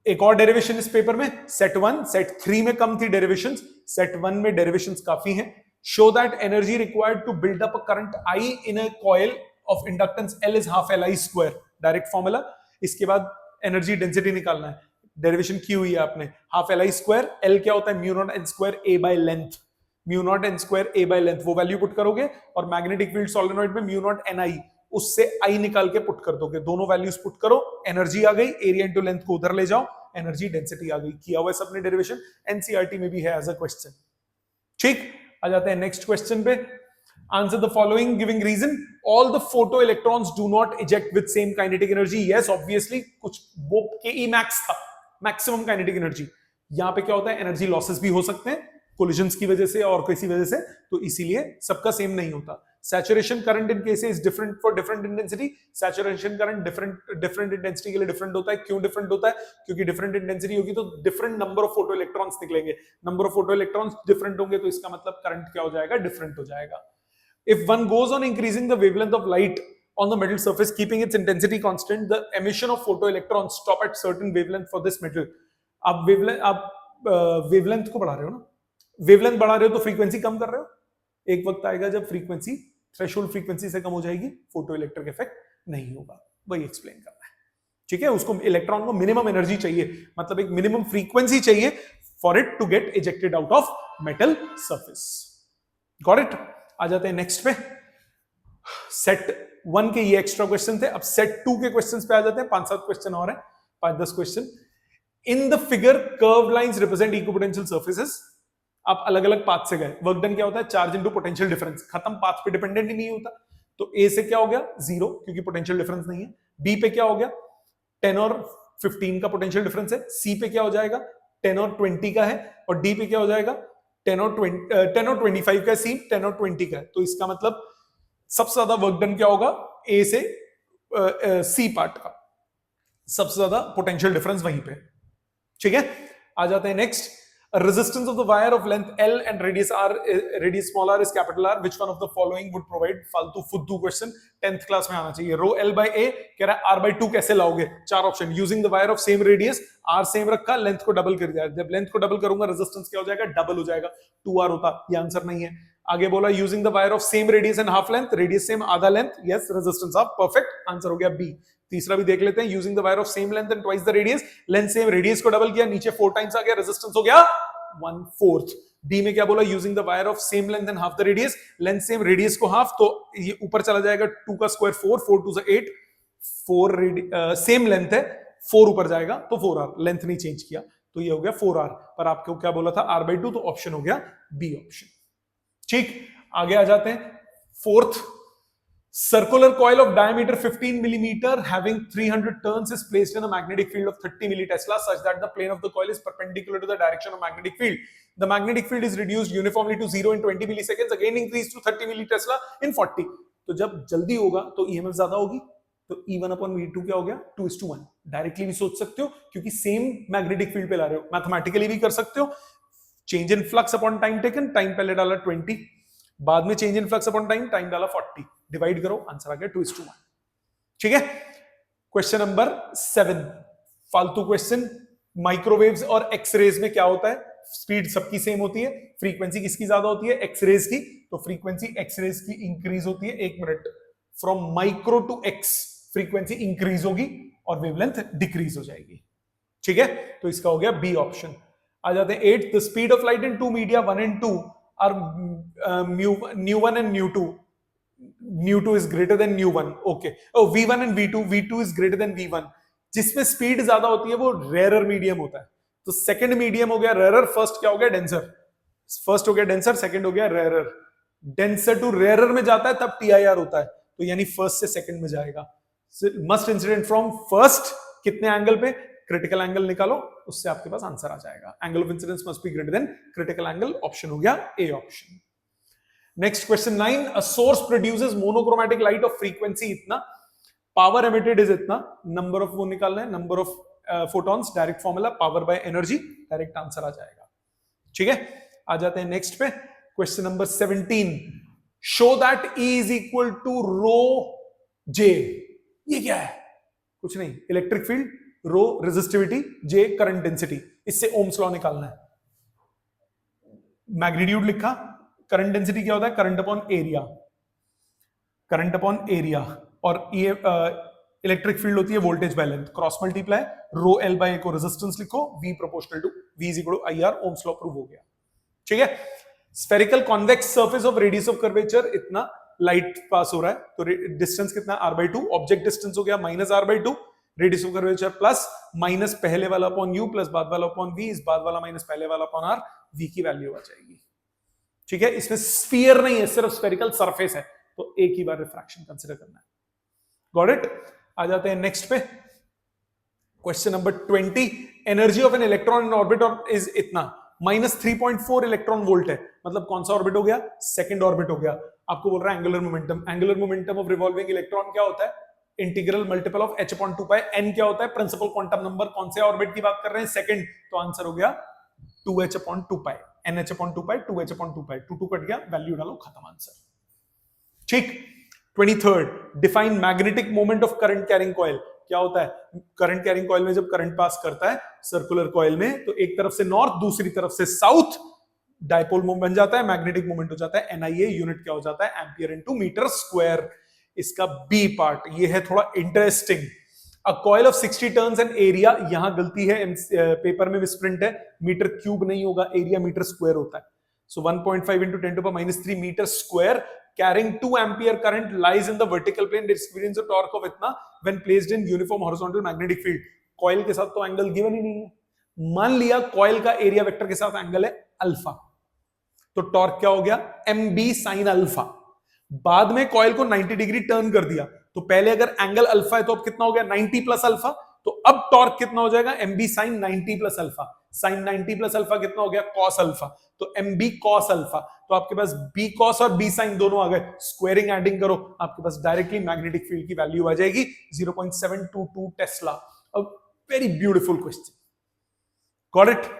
एक और डेरिवेशन इस पेपर में, सेट 1, सेट 3 में कम थी डेरिवेशन, सेट 1 में डेरिवेशंस काफी हैं। Show that energy required to build up a current I in a coil of inductance L is half LI square, direct formula. इसके बाद एनर्जी डेंसिटी निकालना है, डेरिवेशन की हुई है आपने, हाफ LI स्क्वायर, L क्या होता है mu naught n square A by length, mu naught n square A by length, वो वैल्यू पुट करोगे और मैग्नेटिक फील्ड सोलेनॉइड में म्यू नॉट NI, उससे I निकाल के पुट कर दोगे, दोनों वैल्यूज पुट करो, एनर्जी आ गई, एरिया इंटू लेंथ को उधर ले जाओ, एनर्जी डेंसिटी आ गई, किया हुआ है सबने डेरिवेशन, एनसीईआरटी में भी है एज अ क्वेश्चन। ठीक। आ जाते हैं नेक्स्ट क्वेश्चन पे, answer the following giving reason, all the photo electrons do not eject with same kinetic energy. Yes obviously, कुछ वो के मैक्स था, मैक्सिमम काइनेटिक एनर्जी, यहां पे क्या होता है एनर्जी लॉसेस भी हो सकते हैं कोलिजन्स की वजह से और किसी वजह से, तो इसीलिए सबका सेम नहीं होता। Saturation current in cases different for different intensity, saturation current different intensity के लिए डिफरेंट होता है। क्यों डिफरेंट होता है? क्योंकि डिफरेंट इंटेंसिटी होगी तो different number of photo electrons निकलेंगे, number of photo electrons different होंगे तो इसका मतलब करंट क्या हो जाएगा, डिफरेंट हो जाएगा। If one goes on increasing the wavelength of light on the metal surface, keeping its intensity constant, the emission of photoelectrons stop at certain wavelength for this metal। आप वेवलेंथ को बढ़ा रहे हो ना, वेवलेंथ बढ़ा रहे हो तो फ्रीक्वेंसी कम कर रहे हो, एक वक्त आएगा जब फ्रीक्वेंसी थ्रेशोल्ड फ्रीक्वेंसी से कम हो जाएगी, फोटो इलेक्ट्रिक इफेक्ट नहीं होगा, वही एक्सप्लेन करना है। ठीक है, उसको इलेक्ट्रॉन को मिनिमम एनर्जी चाहिए, मतलब एक मिनिमम फ्रीक्वेंसी चाहिए for it to get ejected out of metal surface. Got it. आ जाते हैं नेक्स्ट पे, सेट 1 के ये एक्स्ट्रा क्वेश्चन थे, अब सेट 2 के क्वेश्चंस पे आ जाते हैं, 5-7 क्वेश्चन और हैं, 5-10 question. In the figure curve lines represent equipotential surfaces, आप अलग अलग पाथ से गए, वर्क डन क्या होता है, चार्ज इनटू पोटेंशियल डिफरेंस, खत्म, पाथ पे डिपेंडेंट ही नहीं होता। तो ए से क्या हो गया 0 क्योंकि पोटेंशियल डिफरेंस नहीं है। बी पे क्या हो गया 10 और 15 का पोटेंशियल डिफरेंस है। सी पे क्या हो जाएगा 10 और 20 का है। और डी पे क्या हो जाएगा 10 और 25 का है। सी 10 और 20 का है। तो इसका मतलब सबसे ज्यादा वर्क डन क्या होगा ए से सी पार्ट का, सबसे ज्यादा पोटेंशियल डिफरेंस वहीं पे। ठीक है, आ जाते हैं next. Resistance of the wire of length L and radius R, radius small r is capital R. Which one of the following would provide? फालतू फुद्दू क्वेश्चन 10th क्लास में आना चाहिए। रो L by A कह रहा है R by 2 कैसे लाओगे? 4 option. Using the wire of same radius, R same रखा, लेंथ को डबल कर दिया। जब लेंथ को डबल करूंगा रेजिस्टेंस क्या हो जाएगा डबल हो जाएगा, 2R होता। ये आंसर नहीं है। आगे बोला using the wire of same radius and half length, radius same आधा length, yes resistance half, perfect answer हो गया बी। तीसरा भी देख लेते हैं। Using the wire of same length and twice the radius, length same radius को double किया, नीचे 4 टाइम्स आ गया, रेजिस्टेंस हो गया 1/4। डी में क्या बोला using the wire of same length and half the radius, length same radius को हाफ, तो ये ऊपर चला जाएगा 2 का स्क्वायर 4, 4 2 8, 4 सेम लेंथ है 4 ऊपर जाएगा तो 4R, लेंथ नहीं चेंज किया तो ये हो गया 4R। पर आपको क्या बोला था R by 2, तो ऑप्शन हो गया बी ऑप्शन। ठीक, आगे आ जाते हैं। Fourth, circular coil of diameter 15 millimeter having 300 turns is placed in a magnetic field of 30 millitesla such that the plane of the coil is perpendicular to the direction of magnetic field. The magnetic field is reduced uniformly to 0 in 20 milliseconds, again increased to 30 millitesla in 40. तो जब जल्दी होगा तो EMF ज्यादा होगी, तो E1 upon V2 क्या हो गया 2:1। डायरेक्टली भी सोच सकते हो क्योंकि सेम मैग्नेटिक फील्ड पे ला रहे हो, मैथमेटिकली भी कर सकते हो। Change in flux upon time taken, time पहले डाला 20, बाद में change in flux upon time, time डाला 40, डिवाइड करो, आंसर आ गया 2:1। ठीक है, क्वेश्चन नंबर 7, फालतू क्वेश्चन। माइक्रोवेव्स और एक्सरेज में क्या होता है? स्पीड सबकी सेम होती है, फ्रीक्वेंसी किसकी ज्यादा होती है? एक्सरेज की। तो फ्रीक्वेंसी एक्सरेज की इंक्रीज होती है, 1 minute, from micro to X frequency increase होगी और वेवलेंथ डिक्रीज हो जाएगी। ठीक है, तो इसका हो गया बी ऑप्शन। आ जाते हैं 8, the speed of light in 2 media 1 and 2 are nu1 and nu2. nu2 is greater than nu1. Okay. Oh, v1 and v2 is greater than v1. जिसमें स्पीड ज्यादा होती है वो रेयरर मीडियम होता है। तो सेकंड मीडियम हो गया रेयरर, फर्स्ट क्या हो गया डेंसर। फर्स्ट हो गया डेंसर, सेकंड हो गया रेयरर। डेंसर टू रेयरर में जाता है तब टीआईआर होता है, तो यानी फर्स्ट से सेकंड में जाएगा। मस्ट इंसिडेंट फ्रॉम फर्स्ट, कितने एंगल पे? क्रिटिकल एंगल निकालो, उससे आपके पास आंसर आ जाएगा। Angle of incidence must be greater than critical angle, option हो गया A option. Next question 9, a source produces monochromatic light of frequency इतना, पावर एमिटेड इज इतना, नंबर ऑफ वो निकालना है, number of photons, direct formula power by energy, direct answer आ जाएगा। ठीक है, आ जाते हैं नेक्स्ट पे, question number 17, show that E is equal to rho J. ये क्या है? कुछ नहीं, electric field, rho resistivity, J current density, इससे ओम्स लॉ निकालना है। मैग्नीट्यूड लिखा, करंट डेंसिटी क्या होता है? Current upon area, current upon area, और ये इलेक्ट्रिक फील्ड होती है voltage by length, cross multiply, rho L by A को रेजिस्टेंस लिखो, V proportional to V is equal to I R, Ohm's law prove हो गया। ठीक है, spherical convex surface of radius of curvature इतना, light pass हो रहा है तो डिस्टेंस कितना? r/2, ऑब्जेक्ट डिस्टेंस हो गया -r/2, radius of curvature plus minus पहले वाला अपॉन u प्लस बाद वाला अपॉन v, इस बाद वाला माइनस पहले वाला अपॉन r, v की वैल्यू आ जाएगी। ठीक है, इसमें स्फीयर नहीं है, सिर्फ स्फेरिकल सरफेस है, तो एक ही बार रिफ्रैक्शन कंसीडर करना है। Got it? आ जाते हैं नेक्स्ट पे, question number 20, energy of an electron in orbit is इतना, -3.4 इलेक्ट्रॉन वोल्ट है। मतलब कौन सा ऑर्बिट हो गया? सेकंड ऑर्बिट हो गया। आपको बोल रहा है angular momentum, angular momentum of revolving electron क्या होता है? Integral multiple of h/2π, n क्या होता है? Principal quantum number. कौन से ऑर्बिट की बात कर रहे हैं? सेकंड, तो आंसर हो गया 2h/2π, nh/2π, 2h/2π, 2 कट गया, वैल्यू डालो, खत्म आंसर। ठीक, 23rd, define magnetic moment of current carrying coil. क्या होता है? करंट कैरिंग कॉइल में जब करंट पास करता है सर्कुलर कॉइल में, तो एक तरफ से नॉर्थ, दूसरी तरफ से साउथ, डायपोल मोमेंट बन जाता है, मैग्नेटिक मोमेंट हो जाता है NIA, यूनिट क्या हो जाता है? Ampere into metre square. इसका बी पार्ट ये है थोड़ा interesting. A coil of 60 turns and area, यहां गलती है, पेपर में मिसप्रिंट है, मीटर क्यूब नहीं होगा, एरिया मीटर स्क्वायर होता है। So 1.5 into 10⁻³ metre square, carrying 2 ampere current lies in the vertical plane, it experiences a torque of इतना when placed in uniform horizontal magnetic field। Coil के साथ तो angle given ही नहीं है। मान लिया कॉइल का एरिया वेक्टर के साथ एंगल है अल्फा, तो टॉर्क क्या हो गया? mb sin alpha. बाद में कॉइल को 90 डिग्री टर्न कर दिया, तो पहले अगर एंगल अल्फा है तो अब कितना हो गया 90 प्लस अल्फा, तो अब टॉर्क कितना हो जाएगा M B sine 90 plus alpha, sine 90 plus alpha कितना हो गया कॉस अल्फा, तो एम बी कॉस अल्फा, तो आपके पास बी कॉस और बी साइन दोनों आ गए, स्क्वायरिंग एडिंग करो आपके पास डायरेक्टली मैग्नेटिक फील्ड की वैल्यू आ जाएगी 0.722 tesla. A very beautiful question, got it.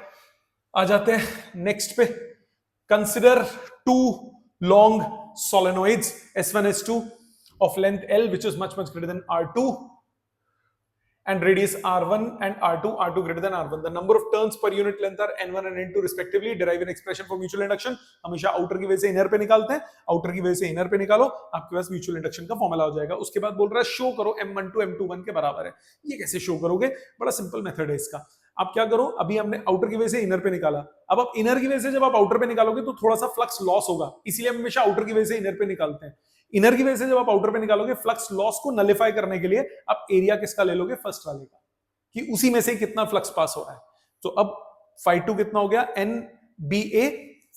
आ जाते हैं नेक्स्ट पे, consider two long solenoids S1 S2 of length L which is much greater than R2 and radius R1 and R2 greater than R1. The number of turns per unit length are N1 and N2 respectively. Derive an expression for mutual induction. हमेशा outer की वजह से inner पे निकालते हैं, outer की वजह से इनर पे निकालो, आपके पास म्यूचुअल इंडक्शन का फॉर्मूला हो जाएगा। उसके बाद बोल रहा है शो करो M12 M21 के बराबर है। ये कैसे शो करोगे, बड़ा सिंपल मेथड है इसका। आप क्या करो, अभी हमने आउटर की वजह से इनर पे निकाला, अब आप इनर की वजह से जब आप आउटर पे निकालोगे तो थोड़ा सा फ्लक्स लॉस होगा, इसलिए हम हमेशा आउटर की वजह से इनर पे निकालते हैं। इनर की वजह से जब आप आउटर पे निकालोगे, फ्लक्स लॉस को नलिफाई करने के लिए आप एरिया किसका ले लोगे, फर्स्ट वाले का, कि उसी में से कितना फ्लक्स पास हो रहा है। तो अब φ2 कितना हो गया NBA,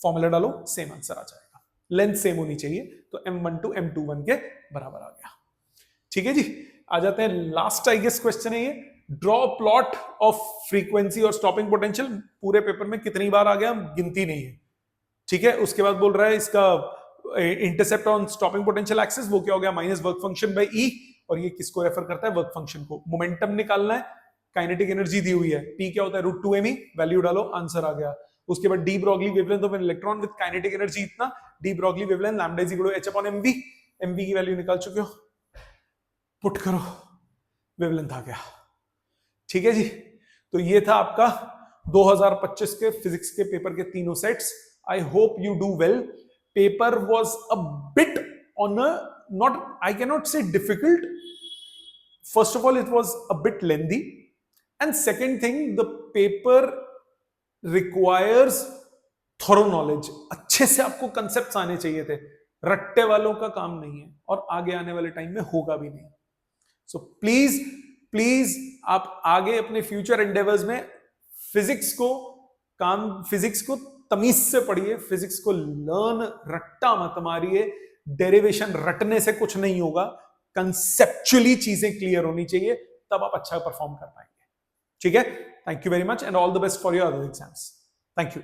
फॉर्मूला डालो सेम आंसर आ जाएगा, लेंथ सेम होनी चाहिए, तो M12 M21 के बराबर आ गया। ठीक है जी, आ जाते हैं लास्ट आई गेस क्वेश्चन है ये, ड्रॉ प्लॉट ऑफ फ्रीक्वेंसी और स्टॉपिंग पोटेंशियल। पूरे पेपर में कितनी बार आ गया गिनती नहीं है, ठीक है। उसके बाद बोल रहा है इसका intercept on stopping potential axis, वो क्या हो गया माइनस वर्क फंक्शन बाय ई, और ये किसको रेफर करता है, वर्क फंक्शन को। मोमेंटम निकालना है, काइनेटिक एनर्जी दी हुई है, P क्या होता है √2me, वैल्यू डालो आंसर आ गया। उसके बाद de Broglie wavelength of an electron with kinetic energy इतना, de Broglie wavelength lambda is equal to h/mv, mv की वैल्यू निकाल चुके हो, पुट करो, वेवलेंथ आ गया। ठीक है जी, तो ये था आपका 2025 के फिजिक्स के पेपर के तीनों sets. I hope you do well. Paper was a bit on a, not, I can not say difficult, first of all it was a bit lengthy, and second thing the paper requires thorough knowledge, अच्छे से आपको concepts आने चाहिए थे, रट्टे वालों का काम नहीं है और आगे आने वाले टाइम में होगा भी नहीं। सो प्लीज आप आगे अपने फ्यूचर एंडेवर्स में फिजिक्स को तमीज से पढ़िए, फिजिक्स को लर्न, रट्टा मत मारिए, डेरिवेशन रटने से कुछ नहीं होगा, कंसेप्चुअली चीजें क्लियर होनी चाहिए, तब आप अच्छा परफॉर्म कर पाएंगे। ठीक है, thank you very much and all the best for your other exams. Thank you.